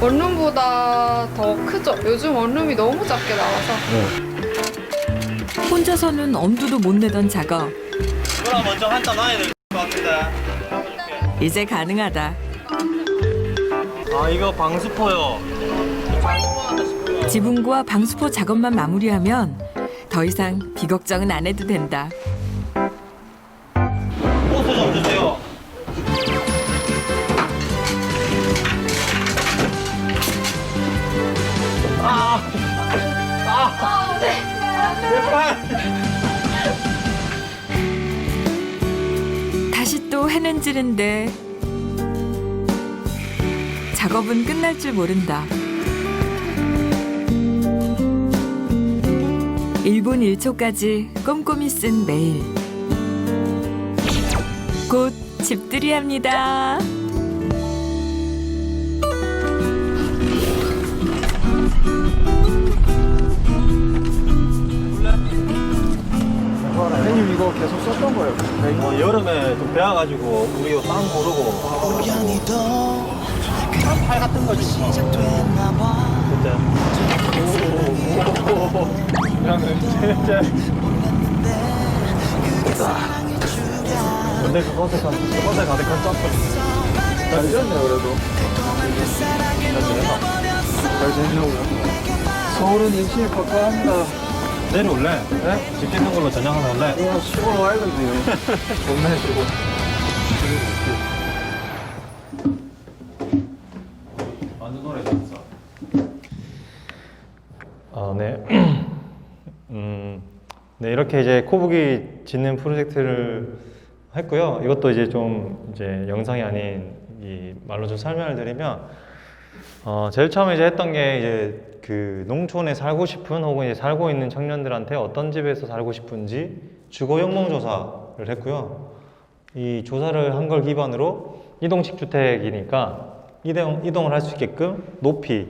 원룸보다 더 크죠. 요즘 원룸이 너무 작게 나와서 혼자서는 엄두도 못 내던 작업. 누나 먼저 한잔 놔야 될 것 같은데. 해볼게. 이제 가능하다. 이거 방수포요. 지붕과 방수포 작업만 마무리하면 더 이상 비걱정은 안 해도 된다. 호수 좀 주세요. 다시 또 해는 지는데 작업은 끝날 줄 모른다. 1분 1초까지 꼼꼼히 쓴 매일. 곧 집들이 합니다. 형님 이거 계속 썼던 거예요? 여름에 좀 배워가지고 우리 이거 땅 고르고 팔 같은 거지. 그때. 근데 그것에 가득한 점프. 잘 지었네요 그래도. 잘 지냈냐고요? 서울은 일시에 가까합니다. 내려올래? 네? 집 짓는 걸로 전향 하나 올래? 이거 시골 와야 되는데. 동네 시골. 완전 노래 잘했어. 네. 네, 이렇게 이제 코북이 짓는 프로젝트를 했고요. 이것도 이제 좀 이제 영상이 아닌 이 말로 좀 설명을 드리면, 제일 처음에 이제 했던 게 이제 그 농촌에 살고 싶은 혹은 이제 살고 있는 청년들한테 어떤 집에서 살고 싶은지 주거 현황 조사를 했고요. 이 조사를 한 걸 기반으로 이동식 주택이니까 이동을 할 수 있게끔 높이,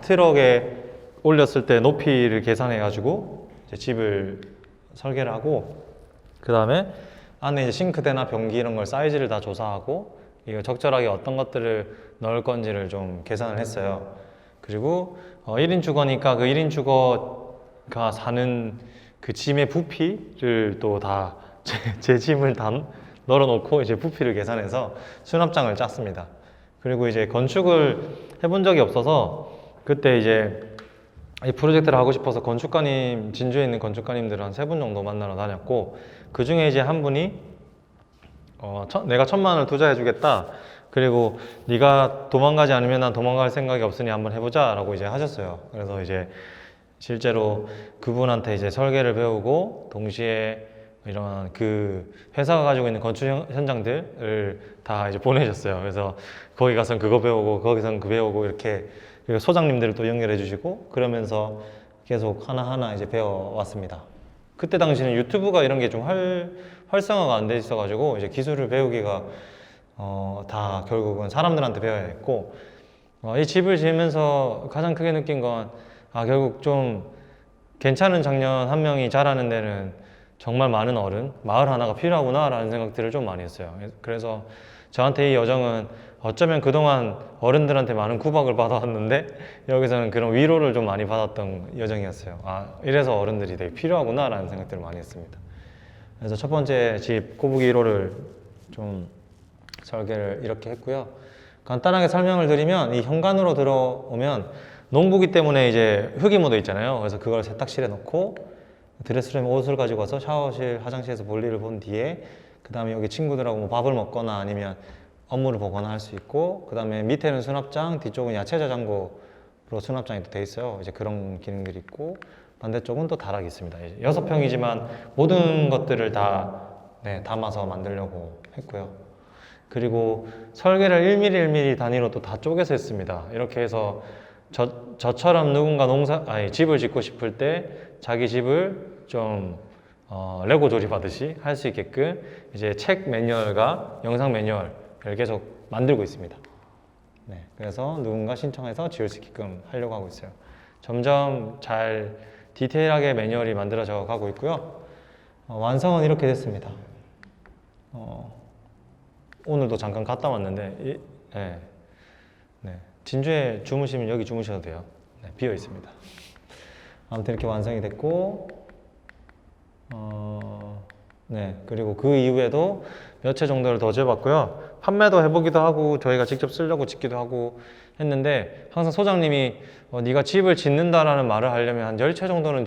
트럭에 올렸을 때 높이를 계산해 가지고 이제 집을 설계를 하고, 그 다음에 안에 이제 싱크대나 변기 이런 걸 사이즈를 다 조사하고 이거 적절하게 어떤 것들을 넣을 건지를 좀 계산을 했어요. 그리고 1인 주거니까 그 1인 주거가 사는 그 짐의 부피를 또 다 제 짐을 다 널어놓고 이제 부피를 계산해서 수납장을 짰습니다. 그리고 이제 건축을 해본 적이 없어서 그때 이제 이 프로젝트를 하고 싶어서 건축가님, 진주에 있는 건축가님들 한 3분 정도 만나러 다녔고, 그 중에 이제 한 분이 내가 1,000만 원을 투자해 주겠다. 그리고 네가 도망가지 않으면 난 도망갈 생각이 없으니 한번 해보자 라고 이제 하셨어요. 그래서 이제 실제로 그분한테 이제 설계를 배우고 동시에 이런 그 회사가 가지고 있는 건축 현장들을 다 이제 보내셨어요. 그래서 거기 가서는 그거 배우고 거기서는 그 배우고 이렇게, 그리고 소장님들을 또 연결해 주시고 그러면서 계속 하나하나 이제 배워왔습니다. 그때 당시는 유튜브가 이런 게 좀 활성화가 안 돼 있어가지고 이제 기술을 배우기가 다 결국은 사람들한테 배워야 했고, 이 집을 지으면서 가장 크게 느낀 건 결국 좀 괜찮은 청년 한 명이 자라는 데는 정말 많은 어른, 마을 하나가 필요하구나라는 생각들을 좀 많이 했어요. 그래서 저한테 이 여정은 어쩌면 그동안 어른들한테 많은 구박을 받아왔는데 여기서는 그런 위로를 좀 많이 받았던 여정이었어요. 아, 이래서 어른들이 되게 필요하구나라는 생각들을 많이 했습니다. 그래서 첫 번째 집 꼬부기 1호를 좀 설계를 이렇게 했고요. 간단하게 설명을 드리면 이 현관으로 들어오면 농부기 때문에 이제 흙이 묻어 있잖아요. 그래서 그걸 세탁실에 넣고 드레스룸에 옷을 가지고 와서 샤워실, 화장실에서 볼일을 본 뒤에 그 다음에 여기 친구들하고 뭐 밥을 먹거나 아니면 업무를 보거나 할 수 있고, 그 다음에 밑에는 수납장, 뒤쪽은 야채 저장고로 수납장이 또 돼 있어요. 이제 그런 기능들이 있고, 반대쪽은 또 다락이 있습니다. 이제 6평이지만 모든 것들을 다 담아서 만들려고 했고요. 그리고 설계를 1mm 1mm 단위로 또 다 쪼개서 했습니다. 이렇게 해서 저처럼 누군가 집을 짓고 싶을 때 자기 집을 좀 레고 조립하듯이 할 수 있게끔 이제 책 매뉴얼과 영상 매뉴얼을 계속 만들고 있습니다. 네, 그래서 누군가 신청해서 지을 수 있게끔 하려고 하고 있어요. 점점 잘 디테일하게 매뉴얼이 만들어져 가고 있고요. 완성은 이렇게 됐습니다. 오늘도 잠깐 갔다 왔는데 진주에 주무시면 여기 주무셔도 돼요. 네, 비어 있습니다. 아무튼 이렇게 완성이 됐고, 그리고 그 이후에도 몇 채 정도를 더 재봤고요. 판매도 해보기도 하고 저희가 직접 쓰려고 짓기도 하고 했는데, 항상 소장님이 네가 집을 짓는다라는 말을 하려면 한 10채 정도는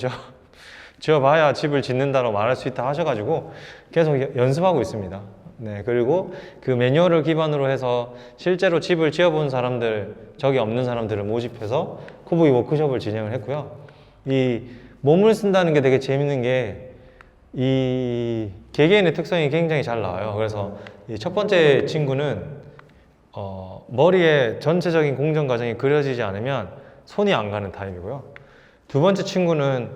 지어봐야 집을 짓는다고 말할 수 있다 하셔가지고 계속 연습하고 있습니다. 네, 그리고 그 매뉴얼을 기반으로 해서 실제로 집을 지어본 사람들, 적이 없는 사람들을 모집해서 코브기 워크숍을 진행을 했고요. 이 몸을 쓴다는 게 되게 재밌는 게 이 개개인의 특성이 굉장히 잘 나와요. 그래서 이 첫 번째 친구는 머리에 전체적인 공정 과정이 그려지지 않으면 손이 안 가는 타입이고요. 두 번째 친구는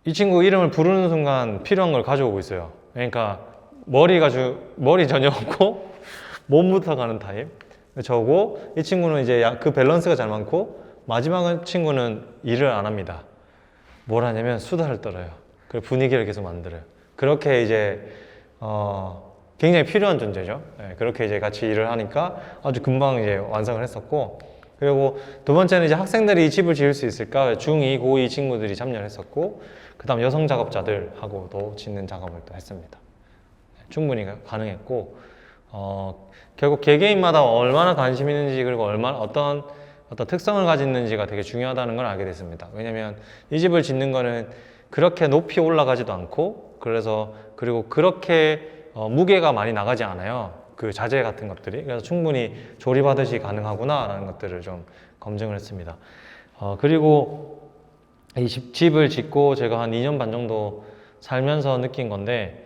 이 친구 이름을 부르는 순간 필요한 걸 가져오고 있어요. 그러니까 머리 전혀 없고 몸부터 가는 타입. 저고, 이 친구는 이제 그 밸런스가 잘 많고, 마지막 친구는 일을 안 합니다. 뭘 하냐면 수다를 떨어요. 그리고 분위기를 계속 만들어요. 그렇게 이제 굉장히 필요한 존재죠. 네, 그렇게 이제 같이 일을 하니까 아주 금방 이제 완성을 했었고, 그리고 두 번째는 이제 학생들이 이 집을 지을 수 있을까? 중2, 고2 친구들이 참여를 했었고, 그 다음 여성 작업자들하고도 짓는 작업을 또 했습니다. 충분히 가능했고, 결국 개개인마다 얼마나 관심 있는지, 그리고 어떤 특성을 가지는지가 되게 중요하다는 걸 알게 됐습니다. 왜냐면 이 집을 짓는 거는 그렇게 높이 올라가지도 않고, 그리고 그렇게 무게가 많이 나가지 않아요. 그 자재 같은 것들이. 그래서 충분히 조립하듯이 가능하구나 라는 것들을 좀 검증을 했습니다. 그리고 이 집을 짓고 제가 한 2년 반 정도 살면서 느낀 건데,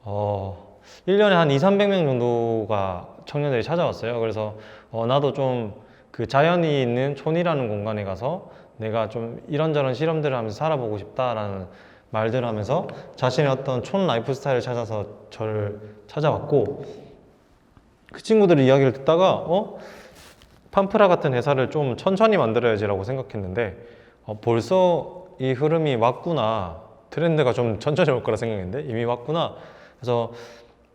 1년에 한 200~300명 정도가 청년들이 찾아왔어요. 그래서 나도 좀 그 자연이 있는 촌이라는 공간에 가서 내가 좀 이런저런 실험들을 하면서 살아보고 싶다라는 말들을 하면서 자신의 어떤 촌 라이프 스타일을 찾아서 저를 찾아왔고, 그 친구들의 이야기를 듣다가 팜프라 같은 회사를 좀 천천히 만들어야지라고 생각했는데 벌써 이 흐름이 왔구나, 트렌드가 좀 천천히 올 거라 생각했는데 이미 왔구나. 그래서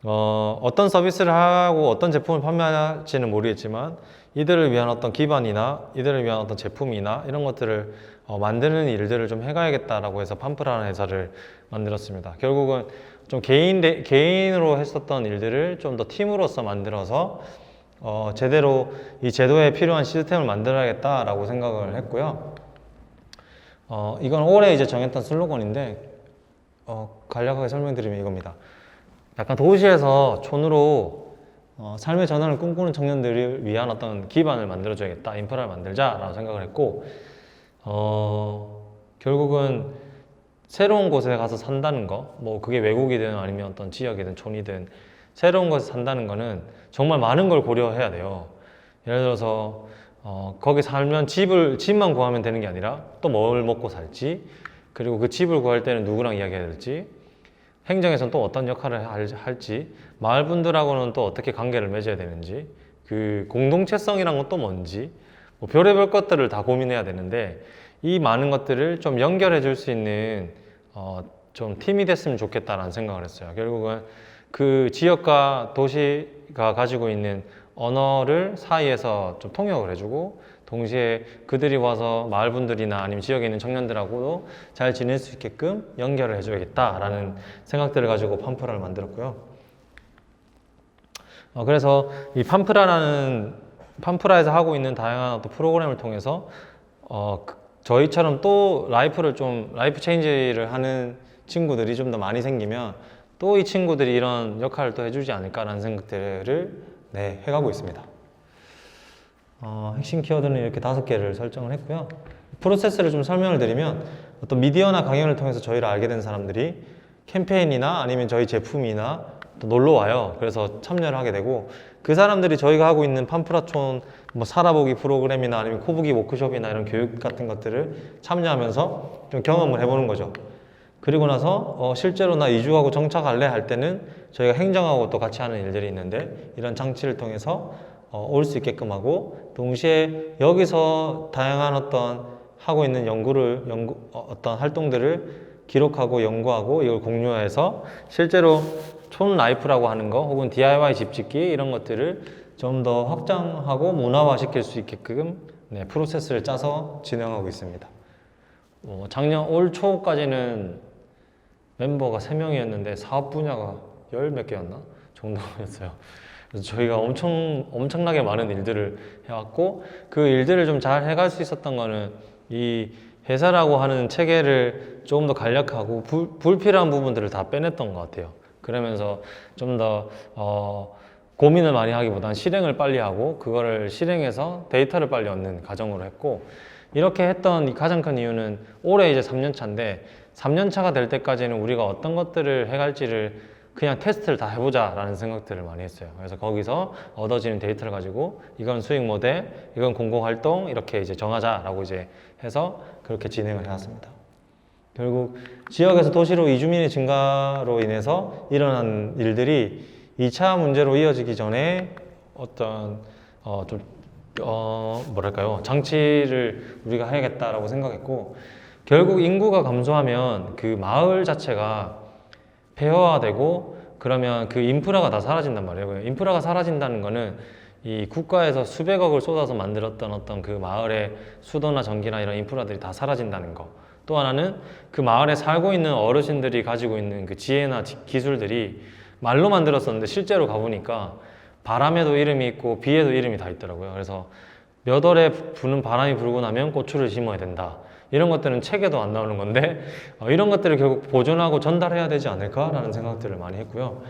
어떤 서비스를 하고 어떤 제품을 판매할지는 모르겠지만 이들을 위한 어떤 기반이나 이들을 위한 어떤 제품이나 이런 것들을 만드는 일들을 좀 해가야겠다라고 해서 팜프라는 회사를 만들었습니다. 결국은 좀 개인으로 했었던 일들을 좀 더 팀으로서 만들어서 제대로 이 제도에 필요한 시스템을 만들어야겠다라고 생각을 했고요. 이건 올해 이제 정했던 슬로건인데 간략하게 설명드리면 이겁니다. 약간 도시에서 촌으로 삶의 전환을 꿈꾸는 청년들을 위한 어떤 기반을 만들어줘야겠다, 인프라를 만들자라고 생각을 했고, 결국은 새로운 곳에 가서 산다는 거, 뭐 그게 외국이든 아니면 어떤 지역이든 촌이든 새로운 곳에 산다는 거는 정말 많은 걸 고려해야 돼요. 예를 들어서 거기 살면 집만 구하면 되는 게 아니라 또 뭘 먹고 살지, 그리고 그 집을 구할 때는 누구랑 이야기해야 될지, 행정에서는 또 어떤 역할을 할지, 마을 분들하고는 또 어떻게 관계를 맺어야 되는지, 그 공동체성이란 건 또 뭔지, 뭐 별의별 것들을 다 고민해야 되는데 이 많은 것들을 좀 연결해 줄 수 있는 좀 팀이 됐으면 좋겠다라는 생각을 했어요. 결국은 그 지역과 도시가 가지고 있는 언어를 사이에서 좀 통역을 해주고 동시에 그들이 와서 마을 분들이나 아니면 지역에 있는 청년들하고도 잘 지낼 수 있게끔 연결을 해줘야겠다라는 생각들을 가지고 팜프라를 만들었고요. 그래서 이 팜프라에서 하고 있는 다양한 어떤 프로그램을 통해서 저희처럼 또 라이프 체인지를 하는 친구들이 좀 더 많이 생기면 또 이 친구들이 이런 역할을 또 해주지 않을까라는 생각들을 해가고 있습니다. 핵심 키워드는 이렇게 5개를 설정을 했고요. 프로세스를 좀 설명을 드리면 어떤 미디어나 강연을 통해서 저희를 알게 된 사람들이 캠페인이나 아니면 저희 제품이나 또 놀러 와요. 그래서 참여를 하게 되고 그 사람들이 저희가 하고 있는 팜프라촌 뭐 살아보기 프로그램이나 아니면 코보기 워크숍이나 이런 교육 같은 것들을 참여하면서 좀 경험을 해보는 거죠. 그리고 나서 실제로 나 이주하고 정착할래 할 때는 저희가 행정하고 또 같이 하는 일들이 있는데 이런 장치를 통해서 올 수 있게끔 하고 동시에 여기서 다양한 어떤 하고 있는 어떤 활동들을 기록하고 연구하고 이걸 공유해서 실제로 촌 라이프라고 하는 거 혹은 DIY 집 짓기 이런 것들을 좀 더 확장하고 문화화 시킬 수 있게끔 프로세스를 짜서 진행하고 있습니다. 올 초까지는 멤버가 3명이었는데 사업 분야가 10몇 개였나? 정도였어요. 그래서 저희가 엄청나게 많은 일들을 해왔고 그 일들을 좀 잘 해갈 수 있었던 거는 이 회사라고 하는 체계를 조금 더 간략하고 불필요한 부분들을 다 빼냈던 것 같아요. 그러면서 좀 더 고민을 많이 하기보다는 실행을 빨리 하고 그거를 실행해서 데이터를 빨리 얻는 과정으로 했고 이렇게 했던 이 가장 큰 이유는 올해 이제 3년 차인데 3년 차가 될 때까지는 우리가 어떤 것들을 해갈지를 그냥 테스트를 다 해보자 라는 생각들을 많이 했어요. 그래서 거기서 얻어지는 데이터를 가지고 이건 수익 모델, 이건 공공활동 이렇게 이제 정하자 라고 이제 해서 그렇게 진행을 해왔습니다. 결국 지역에서 도시로 이주민의 증가로 인해서 일어난 일들이 2차 문제로 이어지기 전에 어떤 뭐랄까요 장치를 우리가 해야겠다라고 생각했고 결국 인구가 감소하면 그 마을 자체가 폐허화되고 그러면 그 인프라가 다 사라진단 말이에요. 인프라가 사라진다는 거는 이 국가에서 수백억을 쏟아서 만들었던 어떤 그 마을의 수도나 전기나 이런 인프라들이 다 사라진다는 거. 또 하나는 그 마을에 살고 있는 어르신들이 가지고 있는 그 지혜나 기술들이 말로 만들었었는데 실제로 가보니까 바람에도 이름이 있고 비에도 이름이 다 있더라고요. 그래서 몇 월에 부는 바람이 불고 나면 고추를 심어야 된다. 이런 것들은 책에도 안 나오는 건데 이런 것들을 결국 보존하고 전달해야 되지 않을까라는 생각들을 많이 했고요.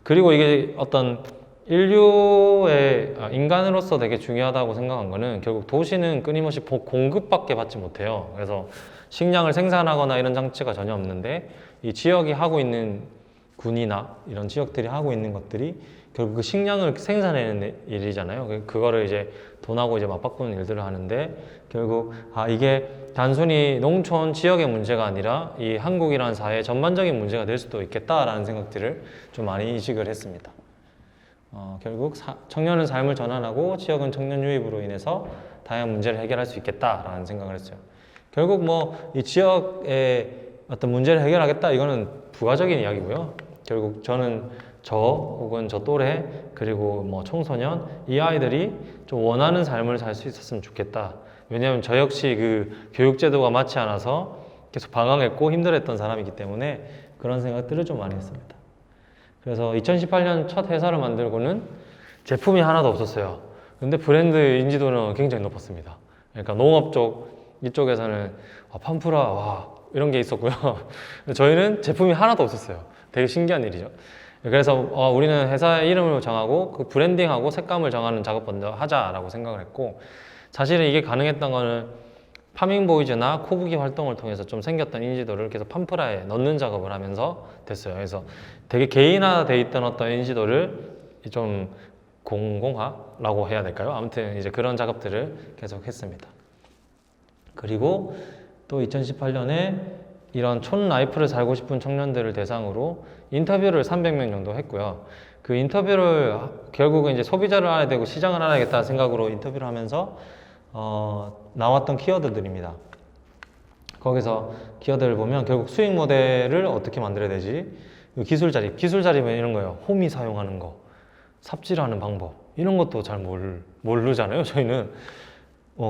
그리고 이게 어떤 인류의 인간으로서 되게 중요하다고 생각한 거는 결국 도시는 끊임없이 공급밖에 받지 못해요. 그래서 식량을 생산하거나 이런 장치가 전혀 없는데 이 지역이 하고 있는 군이나 이런 지역들이 하고 있는 것들이 결국 그 식량을 생산해내는 일이잖아요. 그거를 이제 돈하고 이제 맞바꾸는 일들을 하는데 결국 이게 단순히 농촌 지역의 문제가 아니라 이 한국이라는 사회의 전반적인 문제가 될 수도 있겠다라는 생각들을 좀 많이 인식을 했습니다. 결국 청년은 삶을 전환하고 지역은 청년 유입으로 인해서 다양한 문제를 해결할 수 있겠다라는 생각을 했어요. 결국 뭐 이 지역의 어떤 문제를 해결하겠다 이거는 부가적인 이야기고요. 결국 저는 혹은 저 또래 그리고 뭐 청소년 이 아이들이 좀 원하는 삶을 살 수 있었으면 좋겠다. 왜냐하면 저 역시 그 교육제도가 맞지 않아서 계속 방황했고 힘들었던 사람이기 때문에 그런 생각들을 좀 많이 했습니다. 그래서 2018년 첫 회사를 만들고는 제품이 하나도 없었어요. 근데 브랜드 인지도는 굉장히 높았습니다. 그러니까 농업 이쪽에서는 팜프라 이런 게 있었고요. 저희는 제품이 하나도 없었어요. 되게 신기한 일이죠. 그래서 우리는 회사의 이름을 정하고 그 브랜딩하고 색감을 정하는 작업 먼저 하자라고 생각을 했고 사실은 이게 가능했던 거는 파밍보이즈나 코부기 활동을 통해서 좀 생겼던 인지도를 계속 팜프라에 넣는 작업을 하면서 됐어요. 그래서 되게 개인화돼 있던 어떤 인지도를 좀 공공화라고 해야 될까요? 아무튼 이제 그런 작업들을 계속 했습니다. 그리고 또 2018년에 이런 촌 라이프를 살고 싶은 청년들을 대상으로 인터뷰를 300명 정도 했고요. 그 인터뷰를 결국은 이제 소비자를 알아야 되고 시장을 알아야겠다는 생각으로 인터뷰를 하면서 나왔던 키워드들입니다. 거기서 키워드를 보면 결국 수익 모델을 어떻게 만들어야 되지? 기술 자립은 이런 거예요. 홈이 사용하는 거, 삽질하는 방법 이런 것도 잘 모르잖아요. 저희는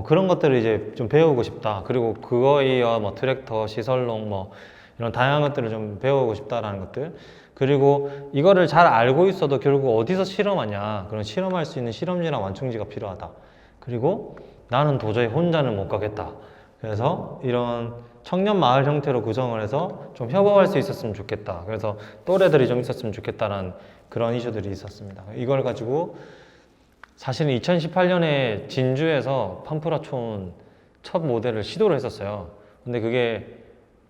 그런 것들을 이제 좀 배우고 싶다. 그리고 그거에 이어 뭐 트랙터, 시설농 뭐 이런 다양한 것들을 좀 배우고 싶다라는 것들. 그리고 이거를 잘 알고 있어도 결국 어디서 실험하냐. 그런 실험할 수 있는 실험지랑 완충지가 필요하다. 그리고 나는 도저히 혼자는 못 가겠다. 그래서 이런 청년 마을 형태로 구성을 해서 좀 협업할 수 있었으면 좋겠다. 그래서 또래들이 좀 있었으면 좋겠다라는 그런 이슈들이 있었습니다. 이걸 가지고 사실은 2018년에 진주에서 팜프라촌 첫 모델을 시도를 했었어요. 근데 그게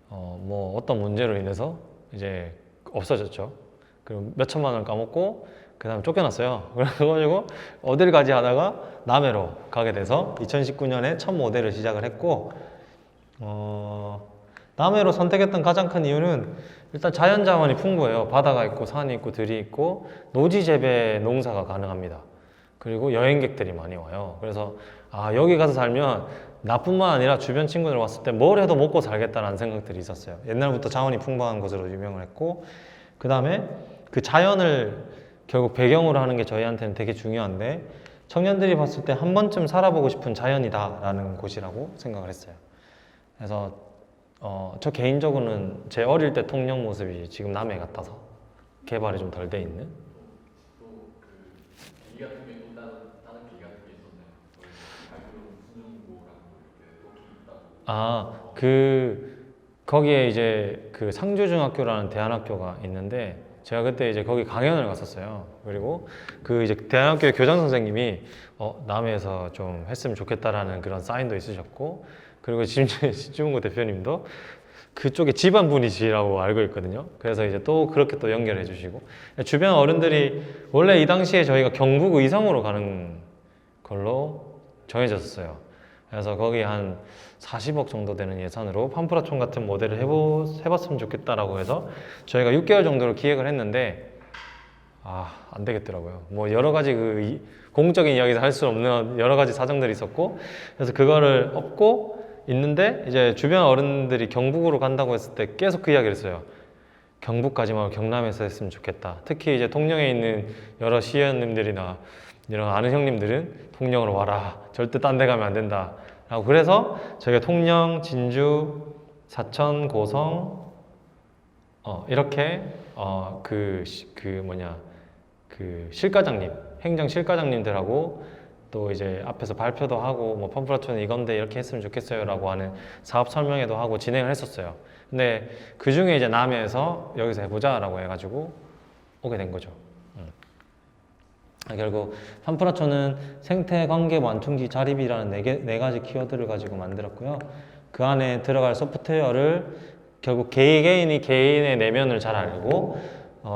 뭐 어떤 문제로 인해서 이제 없어졌죠. 그리고 몇 천만 원 까먹고 그 다음에 쫓겨났어요. 그래가지고 어딜 가지 하다가 남해로 가게 돼서 2019년에 첫 모델을 시작을 했고 남해로 선택했던 가장 큰 이유는 일단 자연 자원이 풍부해요. 바다가 있고 산이 있고 들이 있고 노지 재배 농사가 가능합니다. 그리고 여행객들이 많이 와요. 그래서 여기 가서 살면 나뿐만 아니라 주변 친구들 왔을 때 뭘 해도 먹고 살겠다라는 생각들이 있었어요. 옛날부터 자원이 풍부한 곳으로 유명을 했고 그 다음에 그 자연을 결국 배경으로 하는 게 저희한테는 되게 중요한데 청년들이 봤을 때 한 번쯤 살아보고 싶은 자연이다라는 곳이라고 생각을 했어요. 그래서 저 개인적으로는 제 어릴 때 통영 모습이 지금 남해 같아서 개발이 좀 덜 돼 있는. 거기에 이제 그 상주중학교라는 대안학교가 있는데 제가 그때 이제 거기 강연을 갔었어요. 그리고 그 이제 대안학교의 교장 선생님이 남해에서 좀 했으면 좋겠다라는 그런 사인도 있으셨고 그리고 신주문고 대표님도 그쪽에 집안 분이시라고 알고 있거든요. 그래서 이제 또 그렇게 또 연결해 주시고 주변 어른들이 원래 이 당시에 저희가 경북 의성으로 가는 걸로 정해졌어요. 그래서 거기 한 40억 정도 되는 예산으로 팜프라촌 같은 모델을 해봤으면 좋겠다라고 해서 저희가 6개월 정도를 기획을 했는데 안 되겠더라고요. 뭐 여러 가지 공적인 이야기도 할 수 없는 여러 가지 사정들이 있었고 그래서 그거를 업고 있는데 이제 주변 어른들이 경북으로 간다고 했을 때 계속 그 이야기를 했어요. 경북 가지 말고 경남에서 했으면 좋겠다. 특히 이제 통영에 있는 여러 시의원님들이나 이런 아는 형님들은 통영으로 와라. 절대 딴 데 가면 안 된다. 라고 그래서 저희가 통영, 진주, 사천, 고성 이렇게 실과장님, 행정 실과장님들하고 또 이제 앞에서 발표도 하고 뭐 팜프라촌은 이건데 이렇게 했으면 좋겠어요라고 하는 사업 설명회도 하고 진행을 했었어요. 근데 그 중에 이제 남해에서 여기서 해보자라고 해가지고 오게 된 거죠. 결국 팜프라촌은 생태 관계 완충지 자립이라는 네 가지 키워드를 가지고 만들었고요. 그 안에 들어갈 소프트웨어를 결국 개인이 개인의 내면을 잘 알고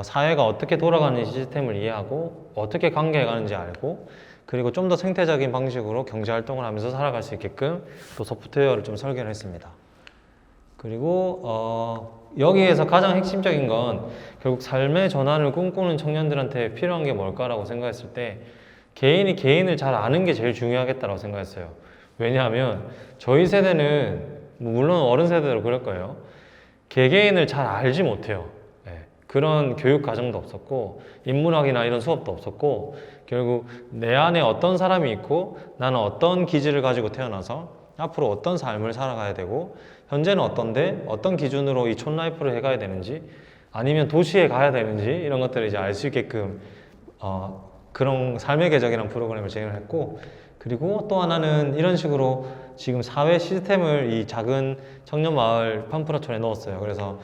사회가 어떻게 돌아가는 시스템을 이해하고 어떻게 관계해가는지 알고 그리고 좀 더 생태적인 방식으로 경제활동을 하면서 살아갈 수 있게끔 또 소프트웨어를 좀 설계를 했습니다. 그리고 여기에서 가장 핵심적인 건 결국 삶의 전환을 꿈꾸는 청년들한테 필요한 게 뭘까라고 생각했을 때 개인이 개인을 잘 아는 게 제일 중요하겠다라고 생각했어요. 왜냐하면 저희 세대는 물론 어른 세대도 그럴 거예요. 개개인을 잘 알지 못해요. 그런 교육 과정도 없었고 인문학이나 이런 수업도 없었고 결국 내 안에 어떤 사람이 있고 나는 어떤 기질을 가지고 태어나서 앞으로 어떤 삶을 살아가야 되고 현재는 어떤데 어떤 기준으로 이 촌라이프를 해가야 되는지 아니면 도시에 가야 되는지 이런 것들을 이제 알 수 있게끔 그런 삶의 궤적이라는 프로그램을 진행을 했고 그리고 또 하나는 이런 식으로 지금 사회 시스템을 이 작은 청년 마을 팜프라촌에 넣었어요. 그래서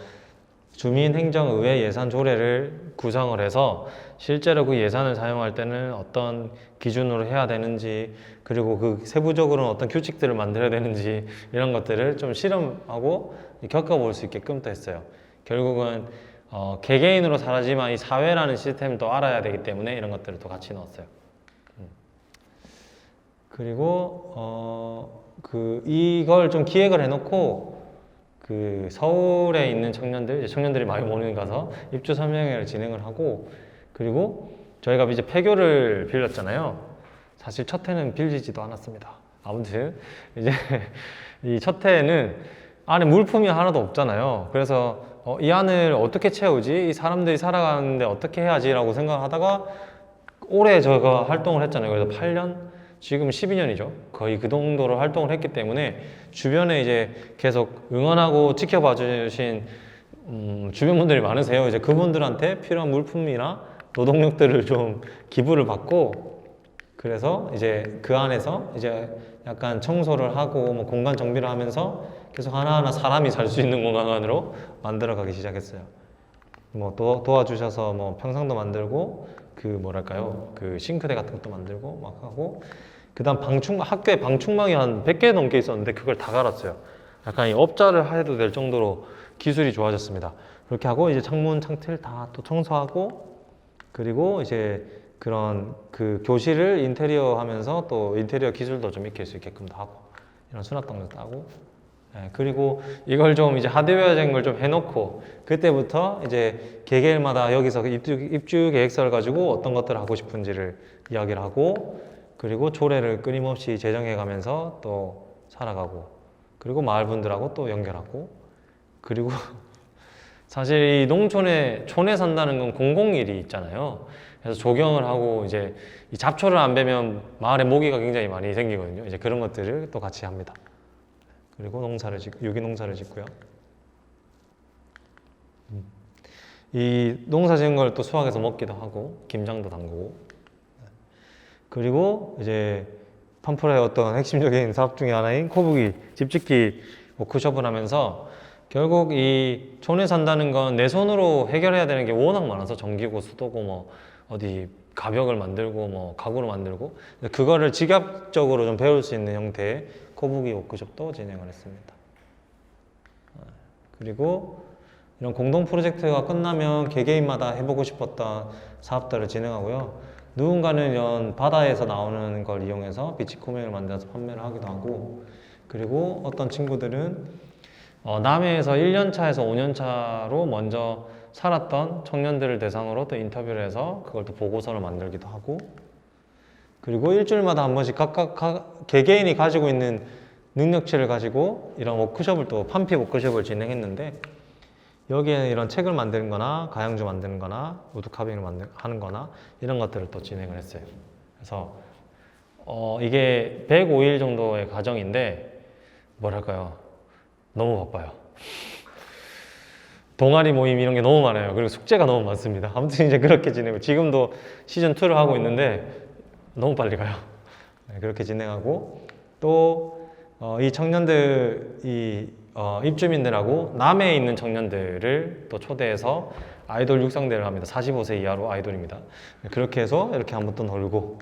주민행정의회 예산 조례를 구성을 해서 실제로 그 예산을 사용할 때는 어떤 기준으로 해야 되는지 그리고 그 세부적으로는 어떤 규칙들을 만들어야 되는지 이런 것들을 좀 실험하고 겪어볼 수 있게끔 또 했어요. 결국은 개개인으로 살아지만 이 사회라는 시스템도 알아야 되기 때문에 이런 것들을 또 같이 넣었어요. 그리고 이걸 좀 기획을 해놓고 그 서울에 있는 청년들이 많이 모이는 가서 입주 설명회를 진행을 하고 그리고 저희가 이제 폐교를 빌렸잖아요. 사실 첫 해는 빌리지도 않았습니다. 아무튼 이제 이 첫 해에는 안에 물품이 하나도 없잖아요. 그래서 이 안을 어떻게 채우지? 이 사람들이 살아가는데 어떻게 해야지라고 생각하다가 올해 제가 활동을 했잖아요. 그래서 8년, 지금 12년이죠. 거의 그 정도로 활동을 했기 때문에 주변에 이제 계속 응원하고 지켜봐 주신 주변 분들이 많으세요. 이제 그분들한테 필요한 물품이나 노동력들을 좀 기부를 받고, 그래서 이제 그 안에서 이제 약간 청소를 하고 뭐 공간 정비를 하면서 계속 하나하나 사람이 살 수 있는 공간으로 만들어가기 시작했어요. 뭐 도와주셔서 뭐 평상도 만들고, 그 뭐랄까요, 그 싱크대 같은 것도 만들고 막 하고, 그다음 학교에 방충망이 한 100개 넘게 있었는데 그걸 다 갈았어요. 약간 이 업자를 해도 될 정도로 기술이 좋아졌습니다. 그렇게 하고 이제 창문 창틀 다 또 청소하고, 그리고 이제 그런 그 교실을 인테리어 하면서 또 인테리어 기술도 좀 익힐 수 있게끔도 하고, 이런 수납장도 따고, 그리고 이걸 좀 이제 하드웨어적인 걸 좀 해놓고, 그때부터 이제 개개인마다 여기서 입주 계획서를 가지고 어떤 것들을 하고 싶은지를 이야기를 하고, 그리고 조례를 끊임없이 제정해 가면서 또 살아가고, 그리고 마을 분들하고 또 연결하고, 그리고 사실 이 촌에 산다는 건 공공일이 있잖아요. 그래서 조경을 하고 이제 이 잡초를 안 베면 마을에 모기가 굉장히 많이 생기거든요. 이제 그런 것들을 또 같이 합니다. 그리고 유기농사를 짓고요. 이 농사 지은 걸 또 수확해서 먹기도 하고, 김장도 담그고, 그리고 이제 팜프라의 어떤 핵심적인 사업 중에 하나인 코브기 집짓기 워크숍을 하면서, 결국 이 촌에 산다는 건 내 손으로 해결해야 되는 게 워낙 많아서, 전기고 수도고 뭐 어디 가벽을 만들고 뭐 가구를 만들고, 그거를 직업적으로 좀 배울 수 있는 형태의 코브기 워크숍도 진행을 했습니다. 그리고 이런 공동 프로젝트가 끝나면 개개인마다 해보고 싶었던 사업들을 진행하고요. 누군가는 이런 바다에서 나오는 걸 이용해서 비치코맹을 만들어서 판매를 하기도 하고, 그리고 어떤 친구들은 남해에서 1년차에서 5년차로 먼저 살았던 청년들을 대상으로 또 인터뷰를 해서 그걸 또 보고서를 만들기도 하고, 그리고 일주일마다 한 번씩 각각 개개인이 가지고 있는 능력치를 가지고 이런 워크숍을, 또 판피 워크숍을 진행했는데, 여기에는 이런 책을 만드는 거나 가양주 만드는 거나 우드카빙을 하는 거나 이런 것들을 또 진행을 했어요. 그래서 이게 105일 정도의 과정인데, 뭐랄까요, 너무 바빠요. 동아리 모임 이런 게 너무 많아요. 그리고 숙제가 너무 많습니다. 아무튼 이제 그렇게 지내고, 지금도 시즌2를 하고 있는데 너무 빨리 가요. 그렇게 진행하고, 또 이 청년들, 입주민들하고 남해에 있는 청년들을 또 초대해서 아이돌 육성대회를 합니다. 45세 이하로 아이돌입니다. 그렇게 해서 이렇게 한번 또 놀고,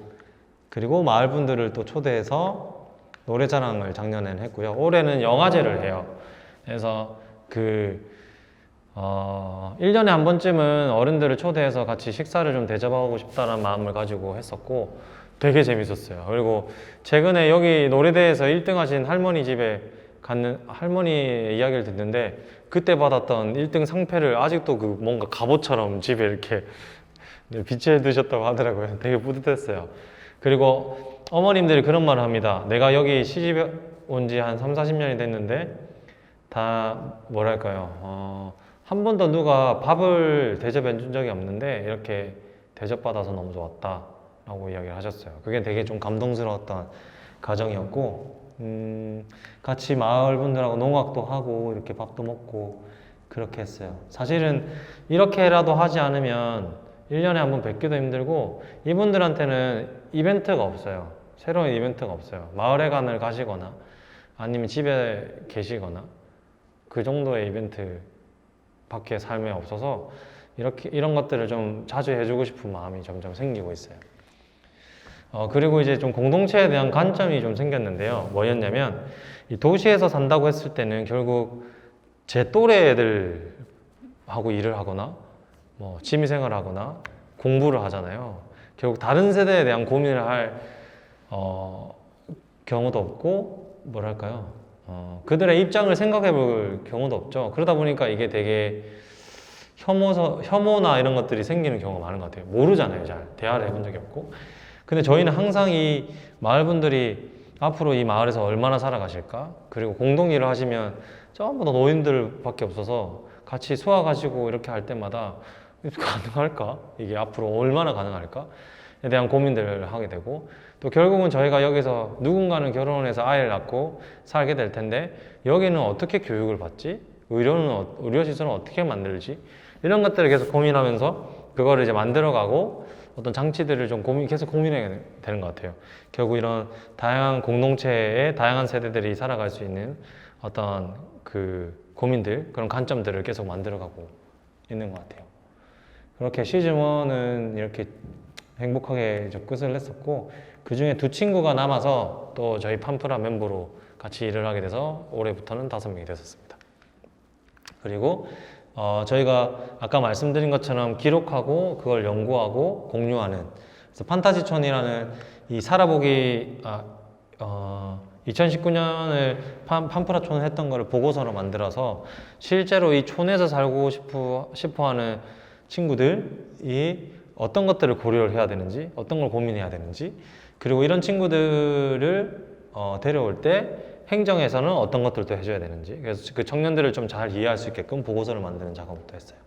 그리고 마을 분들을 또 초대해서 노래자랑을 작년에는 했고요. 올해는 영화제를 해요. 그래서 1년에 한 번쯤은 어른들을 초대해서 같이 식사를 좀 대접하고 싶다는 마음을 가지고 했었고, 되게 재밌었어요. 그리고 최근에 여기 노래대회에서 1등 하신 할머니 집에 갔는 할머니의 이야기를 듣는데, 그때 받았던 1등 상패를 아직도 뭔가 갑옷처럼 집에 이렇게 비치해 두셨다고 하더라고요. 되게 뿌듯했어요. 그리고 어머님들이 그런 말을 합니다. 내가 여기 시집에 온 지 한 3, 40년이 됐는데 다 뭐랄까요, 한 번도 누가 밥을 대접해 준 적이 없는데 이렇게 대접받아서 너무 좋았다 라고 이야기를 하셨어요. 그게 되게 좀 감동스러웠던 가정이었고, 같이 마을 분들하고 농악도 하고 이렇게 밥도 먹고 그렇게 했어요. 사실은 이렇게라도 하지 않으면 1년에 한 번 뵙기도 힘들고, 이분들한테는 이벤트가 없어요. 새로운 이벤트가 없어요. 마을회관을 가시거나 아니면 집에 계시거나 그 정도의 이벤트 밖에 삶에 없어서, 이런 것들을 좀 자주 해주고 싶은 마음이 점점 생기고 있어요. 그리고 이제 좀 공동체에 대한 관점이 좀 생겼는데요. 뭐였냐면, 이 도시에서 산다고 했을 때는 결국 제 또래 애들하고 일을 하거나 뭐 취미생활을 하거나 공부를 하잖아요. 결국 다른 세대에 대한 고민을 할 경우도 없고, 뭐랄까요, 그들의 입장을 생각해 볼 경우도 없죠. 그러다 보니까 이게 되게 혐오나 이런 것들이 생기는 경우가 많은 것 같아요. 모르잖아요. 잘 대화를 해본 적이 없고. 근데 저희는 항상 이 마을분들이 앞으로 이 마을에서 얼마나 살아가실까? 그리고 공동 일을 하시면 전부 다 노인들밖에 없어서 같이 수화가지고 이렇게 할 때마다 가능할까? 이게 앞으로 얼마나 가능할까? 에 대한 고민들을 하게 되고 또 결국은 저희가 여기서 누군가는 결혼을 해서 아이를 낳고 살게 될 텐데 여기는 어떻게 교육을 받지? 의료시설은 어떻게 만들지? 이런 것들을 계속 고민하면서 그거를 이제 만들어가고 어떤 장치들을 좀 계속 고민해야 되는 것 같아요. 결국 이런 다양한 공동체의 다양한 세대들이 살아갈 수 있는 어떤 그 고민들, 그런 관점들을 계속 만들어가고 있는 것 같아요. 그렇게 시즌 1은 이렇게 행복하게 좀 끝을 냈었고 그 중에 2 친구가 남아서 또 저희 판프라 멤버로 같이 일을 하게 돼서 올해부터는 5명이 됐었습니다. 그리고 저희가 아까 말씀드린 것처럼 기록하고 그걸 연구하고 공유하는 그래서 판타지촌이라는 이 살아보기 2019년을 판프라촌을 했던 거를 보고서로 만들어서 실제로 이 촌에서 살고 싶어하는 친구들이 어떤 것들을 고려를 해야 되는지 어떤 걸 고민해야 되는지 그리고 이런 친구들을 데려올 때 행정에서는 어떤 것들도 해줘야 되는지 그래서 그 청년들을 좀 잘 이해할 수 있게끔 보고서를 만드는 작업부터 했어요.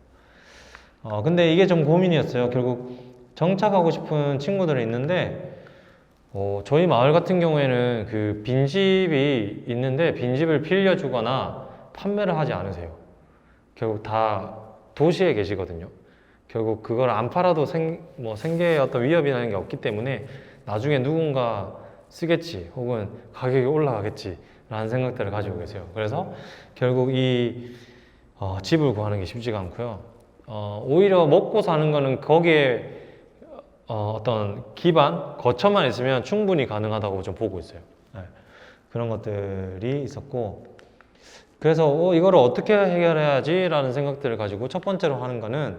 근데 이게 좀 고민이었어요. 결국 정착하고 싶은 친구들이 있는데 저희 마을 같은 경우에는 그 빈집이 있는데 빈집을 빌려주거나 판매를 하지 않으세요. 결국 다 도시에 계시거든요. 결국 그걸 안 팔아도 생계에 어떤 위협이라는 게 없기 때문에 나중에 누군가 쓰겠지 혹은 가격이 올라가겠지 라는 생각들을 가지고 계세요. 그래서 결국 이 집을 구하는 게 쉽지가 않고요. 오히려 먹고 사는 거는 거기에 어떤 기반, 거처만 있으면 충분히 가능하다고 좀 보고 있어요. 네. 그런 것들이 있었고 그래서 이거를 어떻게 해결해야지 라는 생각들을 가지고 첫 번째로 하는 거는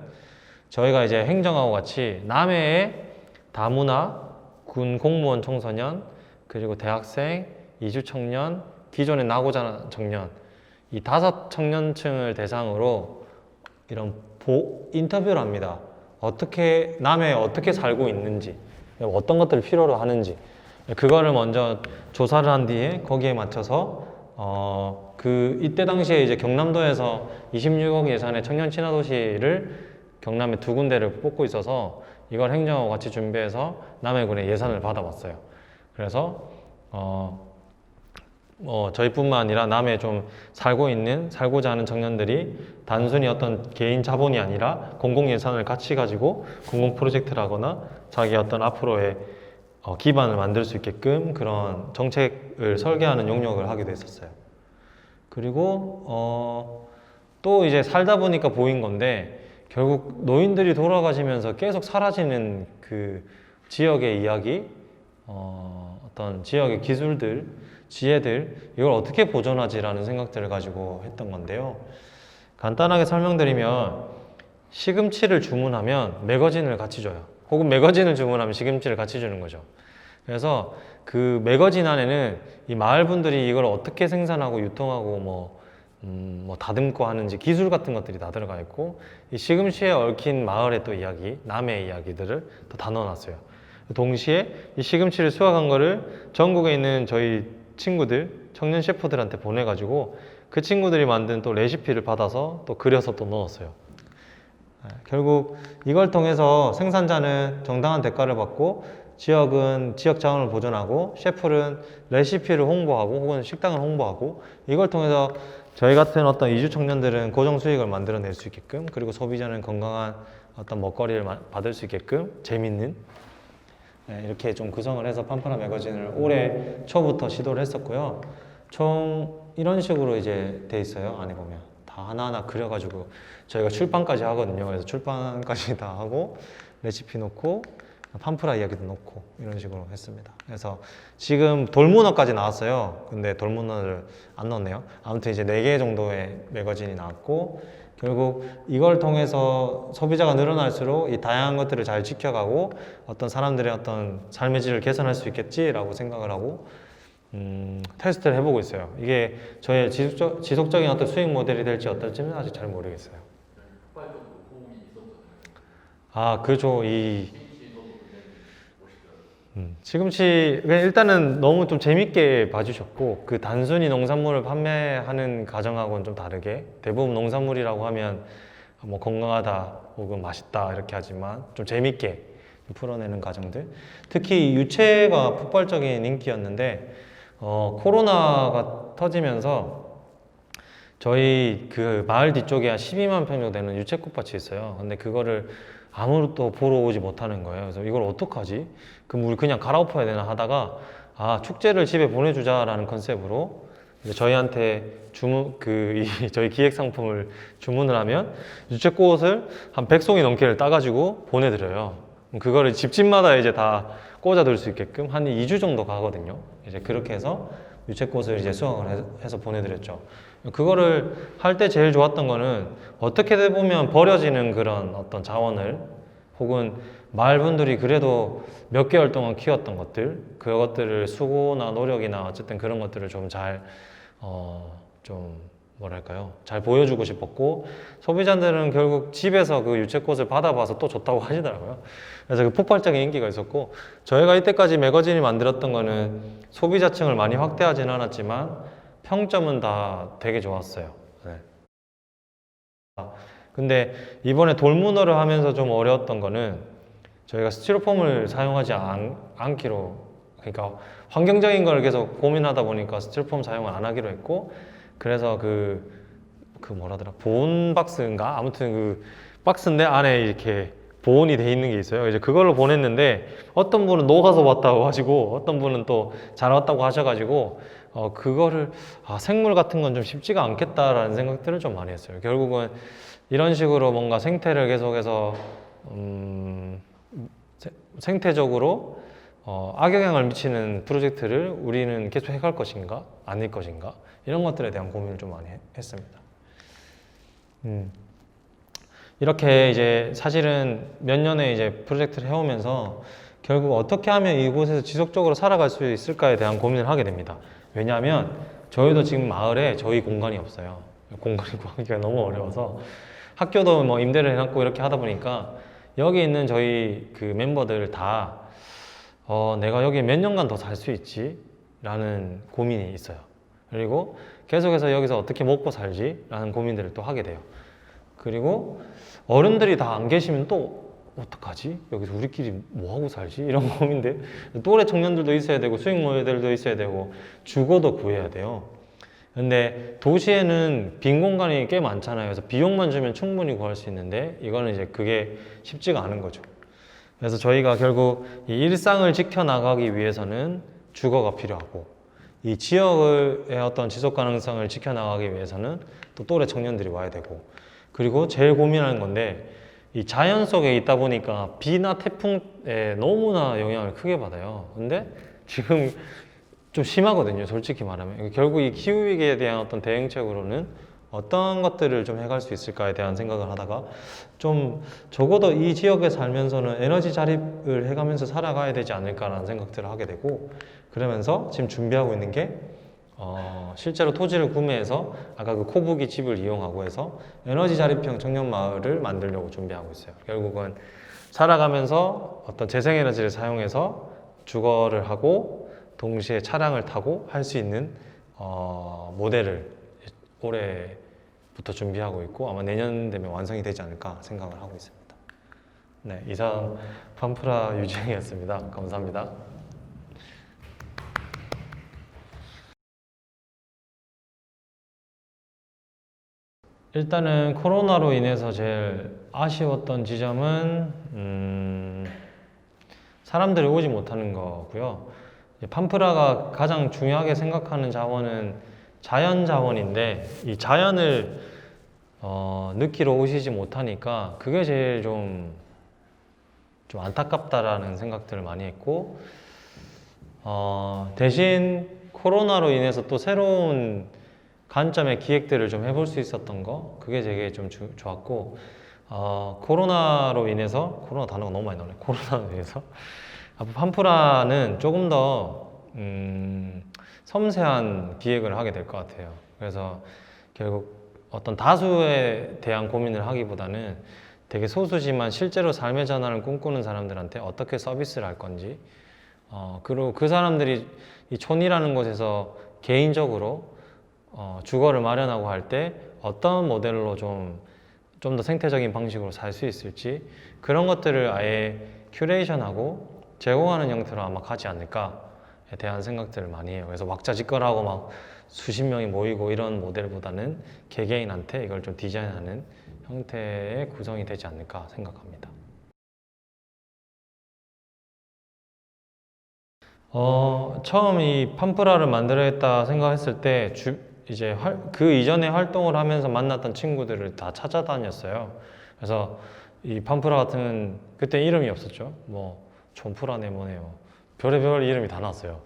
저희가 이제 행정하고 같이 남해의 다문화, 군 공무원 청소년, 그리고 대학생, 이주 청년, 기존의 나고자 청년 이 5 청년층을 대상으로 이런 인터뷰를 합니다. 남해에 어떻게 살고 있는지, 어떤 것들을 필요로 하는지 그거를 먼저 조사를 한 뒤에 거기에 맞춰서 이때 당시에 이제 경남도에서 26억 예산의 청년 친화도시를 경남에 2군데를 뽑고 있어서 이걸 행정하고 같이 준비해서 남해군에 예산을 받아봤어요. 그래서 저희뿐만 아니라 남해에 좀 살고자 하는 청년들이 단순히 어떤 개인 자본이 아니라 공공 예산을 같이 가지고 공공 프로젝트를 하거나 자기 어떤 앞으로의 기반을 만들 수 있게끔 그런 정책을 설계하는 용역을 하기도 했었어요. 그리고 또 이제 살다 보니까 보인 건데 결국 노인들이 돌아가시면서 계속 사라지는 그 지역의 이야기, 어떤 지역의 기술들, 지혜들 이걸 어떻게 보존하지라는 생각들을 가지고 했던 건데요. 간단하게 설명드리면 시금치를 주문하면 매거진을 같이 줘요. 혹은 매거진을 주문하면 시금치를 같이 주는 거죠. 그래서 그 매거진 안에는 이 마을 분들이 이걸 어떻게 생산하고 유통하고 뭐 다듬고 하는지 기술 같은 것들이 다 들어가 있고 이 시금치에 얽힌 마을의 또 이야기, 남의 이야기들을 또 다 넣어놨어요. 동시에 이 시금치를 수확한 거를 전국에 있는 저희 친구들, 청년 셰프들한테 보내가지고 그 친구들이 만든 또 레시피를 받아서 또 그려서 또 넣었어요. 결국 이걸 통해서 생산자는 정당한 대가를 받고 지역은 지역 자원을 보존하고 셰프는 레시피를 홍보하고 혹은 식당을 홍보하고 이걸 통해서 저희 같은 어떤 이주 청년들은 고정 수익을 만들어낼 수 있게끔 그리고 소비자는 건강한 어떤 먹거리를 받을 수 있게끔 재밌는 이렇게 좀 구성을 해서 판프라 매거진을 올해 초부터 시도를 했었고요. 총 이런 식으로 이제 돼 있어요. 안에 보면 다 하나하나 그려가지고 저희가 출판까지 하거든요. 그래서 출판까지 다 하고 레시피 놓고 판프라 이야기도 놓고 이런 식으로 했습니다. 그래서 지금 돌문어까지 나왔어요. 근데 돌문어를 안 넣었네요. 아무튼 이제 4개 정도의 매거진이 나왔고 결국 이걸 통해서 소비자가 늘어날수록 이 다양한 것들을 잘 지켜가고 어떤 사람들의 어떤 삶의 질을 개선할 수 있겠지라고 생각을 하고 테스트를 해보고 있어요. 이게 저의 지속적인 어떤 수익 모델이 될지 어떨지는 아직 잘 모르겠어요. 시금치 그냥 일단은 너무 좀 재밌게 봐주셨고 그 단순히 농산물을 판매하는 가정하고는 좀 다르게 대부분 농산물이라고 하면 뭐 건강하다 혹은 맛있다 이렇게 하지만 좀 재밌게 풀어내는 과정들 특히 유채가 폭발적인 인기였는데 코로나가 터지면서 저희 그 마을 뒤쪽에 한 12만 평 정도 되는 유채꽃밭이 있어요. 근데 그거를 아무도 보러 오지 못하는 거예요. 그래서 이걸 어떡하지? 그럼 우리 그냥 갈아엎어야 되나 하다가 축제를 집에 보내주자라는 컨셉으로 이제 저희한테 저희 기획 상품을 주문을 하면 유채꽃을 한 100송이 넘게를 따가지고 보내드려요. 그거를 집집마다 이제 다 꽂아둘 수 있게끔 한 2주 정도 가거든요. 이제 그렇게 해서 유채꽃을 이제 수확을 해서 보내드렸죠. 그거를 할 때 제일 좋았던 거는 어떻게 보면 버려지는 그런 어떤 자원을 혹은 마을 분들이 그래도 몇 개월 동안 키웠던 것들 그것들을 수고나 노력이나 어쨌든 그런 것들을 좀 잘 보여주고 싶었고 소비자들은 결국 집에서 그 유채꽃을 받아봐서 또 좋다고 하시더라고요. 그래서 그 폭발적인 인기가 있었고 저희가 이때까지 매거진이 만들었던 거는 소비자층을 많이 확대하진 않았지만 평점은 다 되게 좋았어요. 네. 근데 이번에 돌문어를 하면서 좀 어려웠던 거는 저희가 스티로폼을 사용하지 않기로 그러니까 환경적인 걸 계속 고민하다 보니까 스티로폼 사용을 안 하기로 했고 그래서 보온 박스인가 아무튼 그 박스인데 안에 이렇게 보온이 돼 있는 게 있어요. 이제 그걸로 보냈는데 어떤 분은 녹아서 왔다고 하시고 어떤 분은 또 잘 왔다고 하셔가지고 그거를 생물 같은 건 좀 쉽지가 않겠다라는 생각들을 좀 많이 했어요. 결국은 이런 식으로 뭔가 생태를 계속해서 생태적으로 악영향을 미치는 프로젝트를 우리는 계속 해갈 것인가 아닐 것인가 이런 것들에 대한 고민을 좀 많이 했습니다. 이렇게 이제 사실은 몇 년의 이제 프로젝트를 해오면서 결국 어떻게 하면 이곳에서 지속적으로 살아갈 수 있을까에 대한 고민을 하게 됩니다. 왜냐하면 저희도 지금 마을에 저희 공간이 없어요. 공간이 구하기가 너무 어려워서 학교도 뭐 임대를 해놨고 이렇게 하다 보니까 여기 있는 저희 그 멤버들 다 내가 여기 몇 년간 더 살 수 있지? 라는 고민이 있어요. 그리고 계속해서 여기서 어떻게 먹고 살지? 라는 고민들을 또 하게 돼요. 그리고 어른들이 다 안 계시면 또 어떡하지? 여기서 우리끼리 뭐하고 살지? 이런 고민들. 또래 청년들도 있어야 되고 수익 모델도 있어야 되고 주거도 구해야 돼요. 근데 도시에는 빈 공간이 꽤 많잖아요. 그래서 비용만 주면 충분히 구할 수 있는데 이거는 이제 그게 쉽지가 않은 거죠. 그래서 저희가 결국 이 일상을 지켜나가기 위해서는 주거가 필요하고 이 지역의 어떤 지속 가능성을 지켜나가기 위해서는 또 또래 청년들이 와야 되고 그리고 제일 고민하는 건데 이 자연 속에 있다 보니까 비나 태풍에 너무나 영향을 크게 받아요. 근데 지금 좀 심하거든요. 솔직히 말하면. 결국 이 기후위기에 대한 어떤 대응책으로는 어떤 것들을 좀 해갈 수 있을까에 대한 생각을 하다가 좀 적어도 이 지역에 살면서는 에너지 자립을 해가면서 살아가야 되지 않을까라는 생각들을 하게 되고 그러면서 지금 준비하고 있는 게 실제로 토지를 구매해서 아까 그 코부기 집을 이용하고 해서 에너지 자립형 청년 마을을 만들려고 준비하고 있어요. 결국은 살아가면서 어떤 재생에너지를 사용해서 주거를 하고 동시에 차량을 타고 할 수 있는 모델을 올해부터 준비하고 있고 아마 내년 되면 완성이 되지 않을까 생각을 하고 있습니다. 네, 이상 팜프라 유지영이었습니다. 감사합니다. 일단은 코로나로 인해서 제일 아쉬웠던 지점은 사람들이 오지 못하는 거고요. 팜프라가 가장 중요하게 생각하는 자원은 자연 자원인데 이 자연을 느끼러 오시지 못하니까 그게 제일 좀 안타깝다라는 생각들을 많이 했고 대신 코로나로 인해서 또 새로운 관점의 기획들을 좀 해볼 수 있었던 거 그게 되게 좀 좋았고 코로나로 인해서 코로나 단어가 너무 많이 나오네. 코로나로 인해서 팜프라는 조금 더 섬세한 기획을 하게 될 것 같아요. 그래서 결국 어떤 다수에 대한 고민을 하기보다는 되게 소수지만 실제로 삶의 전환을 꿈꾸는 사람들한테 어떻게 서비스를 할 건지 그리고 그 사람들이 이 촌이라는 곳에서 개인적으로 주거를 마련하고 할 때 어떤 모델로 좀 더 생태적인 방식으로 살 수 있을지 그런 것들을 아예 큐레이션하고 제공하는 형태로 아마 가지 않을까에 대한 생각들을 많이 해요. 그래서 왁자지껄하고 막 수십 명이 모이고 이런 모델보다는 개개인한테 이걸 좀 디자인하는 형태의 구성이 되지 않을까 생각합니다. 처음 이 팜프라를 만들어야겠다 생각했을 때 이제 그 이전에 활동을 하면서 만났던 친구들을 다 찾아다녔어요. 그래서 이 팜프라 같은 그때 이름이 없었죠. 뭐 촌프라네 뭐네 뭐 별의별 이름이 다 나왔어요.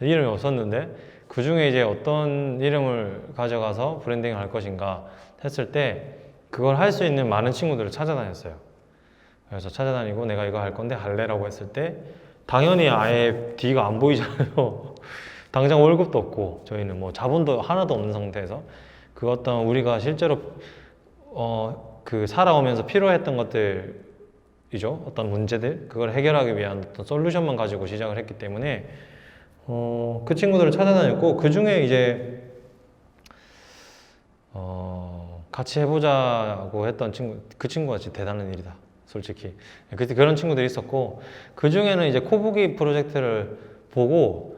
이름이 없었는데 그 중에 이제 어떤 이름을 가져가서 브랜딩을 할 것인가 했을 때 그걸 할 수 있는 많은 친구들을 찾아다녔어요. 그래서 찾아다니고 내가 이거 할 건데 할래라고 했을 때 당연히 아예 뒤가 안 보이잖아요. 당장 월급도 없고 저희는 뭐 자본도 하나도 없는 상태에서 그 어떤 우리가 실제로 그 살아오면서 필요했던 것들이죠. 어떤 문제들 그걸 해결하기 위한 어떤 솔루션만 가지고 시작을 했기 때문에 그 친구들을 찾아다녔고 그 중에 이제 같이 해보자고 했던 친구 그 친구가 진짜 대단한 일이다. 솔직히 그때 그런 친구들이 있었고 그 중에는 이제 코부기 프로젝트를 보고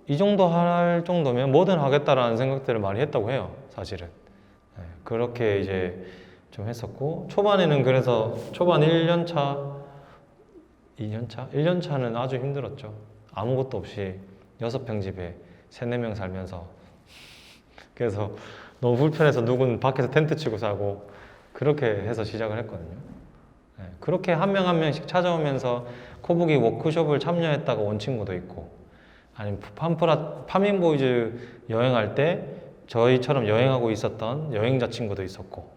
이 정도 할 정도면 뭐든 하겠다라는 생각들을 많이 했다고 해요. 사실은 그렇게 이제 좀 했었고 초반에는 그래서 초반 1년차 2년차? 1년차는 아주 힘들었죠. 아무것도 없이 6평 집에 3, 4명 살면서 그래서 너무 불편해서 누군 밖에서 텐트 치고 자고 그렇게 해서 시작을 했거든요. 그렇게 한 명 한 명씩 찾아오면서 코부기 워크숍을 참여했다가 온 친구도 있고 아니면 팜프라 파밍보이즈 여행할 때 저희처럼 여행하고 있었던 여행자 친구도 있었고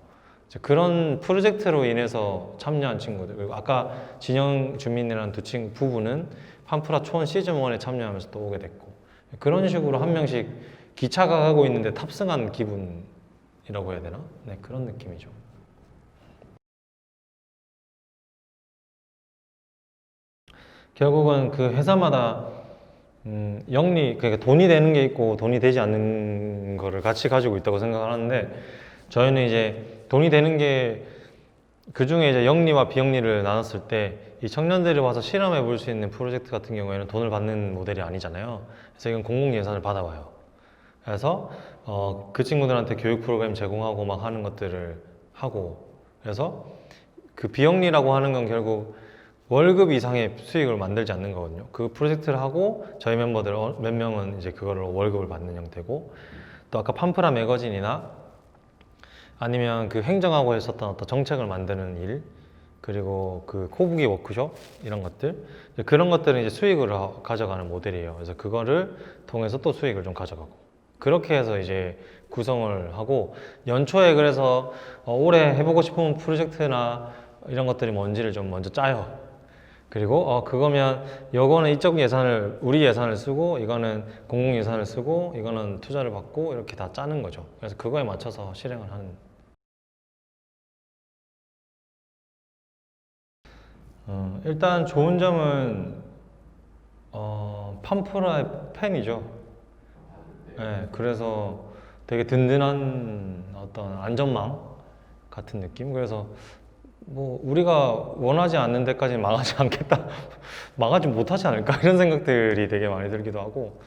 그런 프로젝트로 인해서 참여한 친구들 그리고 아까 진영 주민이라는 부부는 팜프라 촌 시즌1에 참여하면서 또 오게 됐고 그런 식으로 한 명씩 기차가 가고 있는데 탑승한 기분이라고 해야 되나? 네, 그런 느낌이죠. 결국은 그 회사마다 영리, 그러니까 돈이 되는 게 있고 돈이 되지 않는 거를 같이 가지고 있다고 생각을 하는데 저희는 이제 돈이 되는 게 그 중에 이제 영리와 비영리를 나눴을 때 이 청년들이 와서 실험해 볼 수 있는 프로젝트 같은 경우에는 돈을 받는 모델이 아니잖아요. 그래서 이건 공공 예산을 받아와요. 그래서 그 친구들한테 교육 프로그램 제공하고 막 하는 것들을 하고 그래서 그 비영리라고 하는 건 결국 월급 이상의 수익을 만들지 않는 거거든요. 그 프로젝트를 하고 저희 멤버들 몇 명은 이제 그걸로 월급을 받는 형태고 또 아까 팜프라 매거진이나 아니면 그 행정하고 했었던 어떤 정책을 만드는 일 그리고 그 코부기 워크숍 이런 것들 그런 것들은 이제 수익을 가져가는 모델이에요. 그래서 그거를 통해서 또 수익을 좀 가져가고 그렇게 해서 이제 구성을 하고 연초에 그래서 올해 해보고 싶은 프로젝트나 이런 것들이 뭔지를 좀 먼저 짜요. 그리고 그거면 요거는 이쪽 예산을 우리 예산을 쓰고 이거는 공공 예산을 쓰고 이거는 투자를 받고 이렇게 다 짜는 거죠. 그래서 그거에 맞춰서 실행을 하는. 일단 좋은 점은 팜프라의 팬이죠. 네, 그래서 되게 든든한 어떤 안전망 같은 느낌. 그래서 뭐 우리가 원하지 않는 데까지는 망하지 않겠다 망하지 못하지 않을까 이런 생각들이 되게 많이 들기도 하고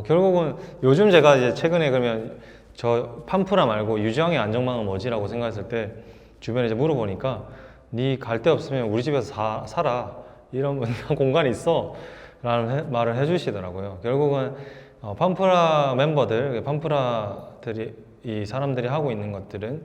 결국은 요즘 제가 이제 최근에 그러면 저 팜프라 말고 유지왕의 안전망은 뭐지라고 생각했을 때 주변에 이제 물어보니까 니 갈 데 없으면 우리 집에서 살아 이런 공간이 있어 라는 말을 해주시더라고요. 결국은 팜프라 멤버들 팜프라들이 이 사람들이 하고 있는 것들은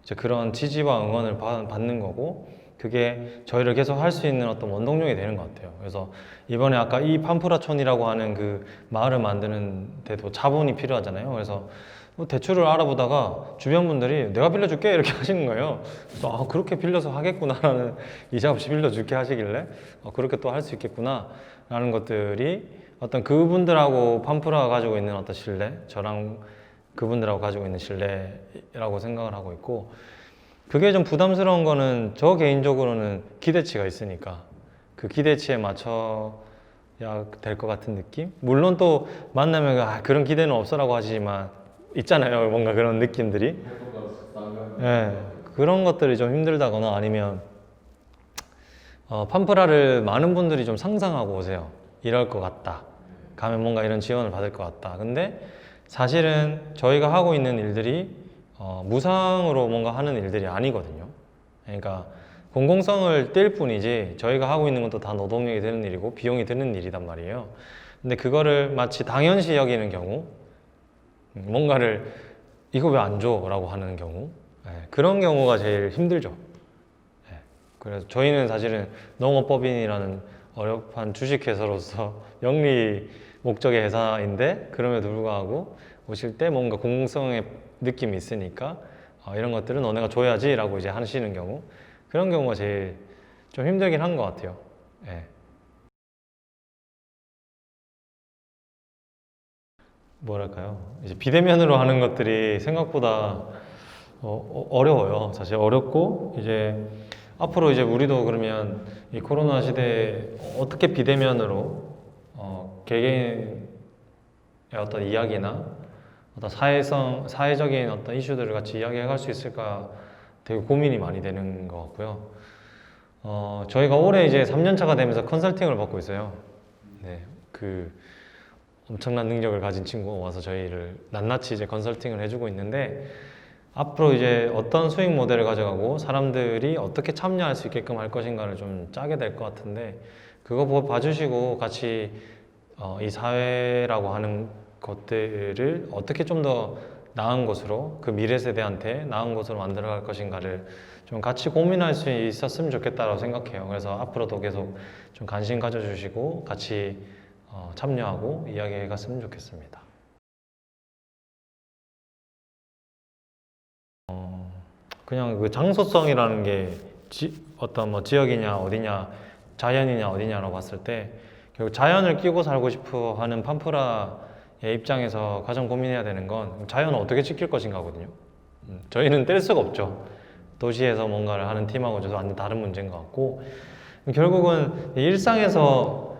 이제 그런 지지와 응원을 받는 거고 그게 저희를 계속 할 수 있는 어떤 원동력이 되는 것 같아요. 그래서 이번에 아까 이 팜프라촌이라고 하는 그 마을을 만드는 데도 자본이 필요하잖아요. 그래서 뭐 대출을 알아보다가 주변 분들이 내가 빌려줄게 이렇게 하시는 거예요. 그래서 그렇게 빌려서 하겠구나라는 이자 없이 빌려줄게 하시길래 그렇게 또 할 수 있겠구나 라는 것들이 어떤 그분들하고 팜프라가 가지고 있는 어떤 신뢰 저랑 그분들하고 가지고 있는 신뢰라고 생각을 하고 있고 그게 좀 부담스러운 거는 저 개인적으로는 기대치가 있으니까 그 기대치에 맞춰 될 것 같은 느낌? 물론 또 만나면 그런 기대는 없어라고 하시지만 있잖아요. 뭔가 그런 느낌들이. 예, 그런 것들이 좀 힘들다거나 아니면 팜프라를 많은 분들이 좀 상상하고 오세요. 이럴 것 같다. 가면 뭔가 이런 지원을 받을 것 같다. 근데 사실은 저희가 하고 있는 일들이 무상으로 뭔가 하는 일들이 아니거든요. 그러니까 공공성을 띌 뿐이지 저희가 하고 있는 것도 다 노동력이 드는 일이고 비용이 드는 일이단 말이에요. 근데 그거를 마치 당연시 여기는 경우, 뭔가를 이거 왜 안 줘? 라고 하는 경우, 그런 경우가 제일 힘들죠. 그래서 저희는 사실은 농업법인이라는 어렵한 주식회사로서 영리 목적의 회사인데 그럼에도 불구하고 오실 때 뭔가 공공성의 느낌이 있으니까 이런 것들은 너네가 줘야지 라고 이제 하시는 경우, 그런 경우가 제일 좀 힘들긴 한 것 같아요. 예. 뭐랄까요? 이제 비대면으로 하는 것들이 생각보다 어려워요. 사실 어렵고 이제 앞으로 이제 우리도 그러면 이 코로나 시대에 어떻게 비대면으로 개개인의 어떤 이야기나 어떤 사회적인 어떤 이슈들을 같이 이야기해 갈 수 있을까 되게 고민이 많이 되는 것 같고요. 저희가 올해 이제 3년 차가 되면서 컨설팅을 받고 있어요. 네, 그 엄청난 능력을 가진 친구가 와서 저희를 낱낱이 이제 컨설팅을 해주고 있는데 앞으로 이제 어떤 수익 모델을 가져가고 사람들이 어떻게 참여할 수 있게끔 할 것인가를 좀 짜게 될 것 같은데 그거 봐주시고 같이 이 사회라고 하는 것들을 어떻게 좀 더 나은 곳으로 그 미래 세대한테 나은 곳으로 만들어갈 것인가를 좀 같이 고민할 수 있었으면 좋겠다라고 생각해요. 그래서 앞으로도 계속 좀 관심 가져주시고 같이 참여하고 이야기해 갔으면 좋겠습니다. 그냥 그 장소성이라는 게 어떤 뭐 지역이냐 어디냐 자연이냐 어디냐라고 봤을 때 결국 자연을 끼고 살고 싶어 하는 팜프라의 입장에서 가장 고민해야 되는 건 자연을 어떻게 지킬 것인가거든요. 저희는 뗄 수가 없죠. 도시에서 뭔가를 하는 팀하고 저도 완전 다른 문제인 것 같고 결국은 일상에서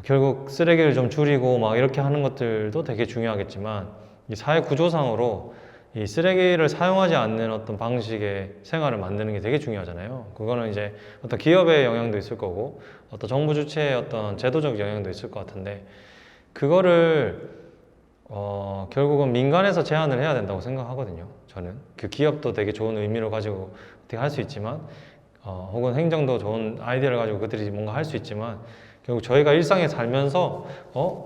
결국 쓰레기를 좀 줄이고 막 이렇게 하는 것들도 되게 중요하겠지만 이 사회 구조상으로 이 쓰레기를 사용하지 않는 어떤 방식의 생활을 만드는 게 되게 중요하잖아요. 그거는 이제 어떤 기업의 영향도 있을 거고 어떤 정부 주체의 어떤 제도적 영향도 있을 것 같은데 그거를 결국은 민간에서 제한을 해야 된다고 생각하거든요. 저는 그 기업도 되게 좋은 의미를 가지고 어떻게 할 수 있지만 혹은 행정도 좋은 아이디어를 가지고 그들이 뭔가 할 수 있지만 결국 저희가 일상에 살면서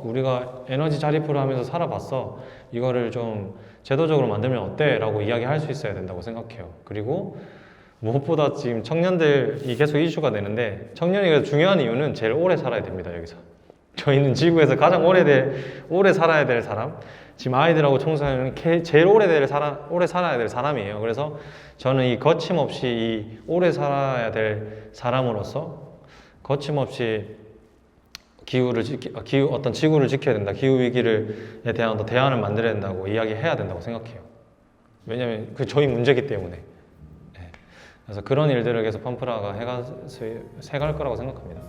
우리가 에너지 자립을 하면서 살아봤어. 이거를 좀 제도적으로 만들면 어때? 라고 이야기할 수 있어야 된다고 생각해요. 그리고 무엇보다 지금 청년들이 계속 이슈가 되는데 청년이 중요한 이유는 제일 오래 살아야 됩니다. 여기서 저희는 지구에서 가장 오래 살아야 될 사람, 지금 아이들하고 청소년은 제일 오래 살아야 될 사람이에요. 그래서 저는 이 거침없이 이 오래 살아야 될 사람으로서 거침없이 어떤 지구를 지켜야 된다. 기후 위기에 대한 어떤 대안을 만들어야 된다고 이야기해야 된다고 생각해요. 왜냐하면 그 저희 문제이기 때문에. 네. 그래서 그런 일들을 계속 팜프라가 해갈 거라고 생각합니다.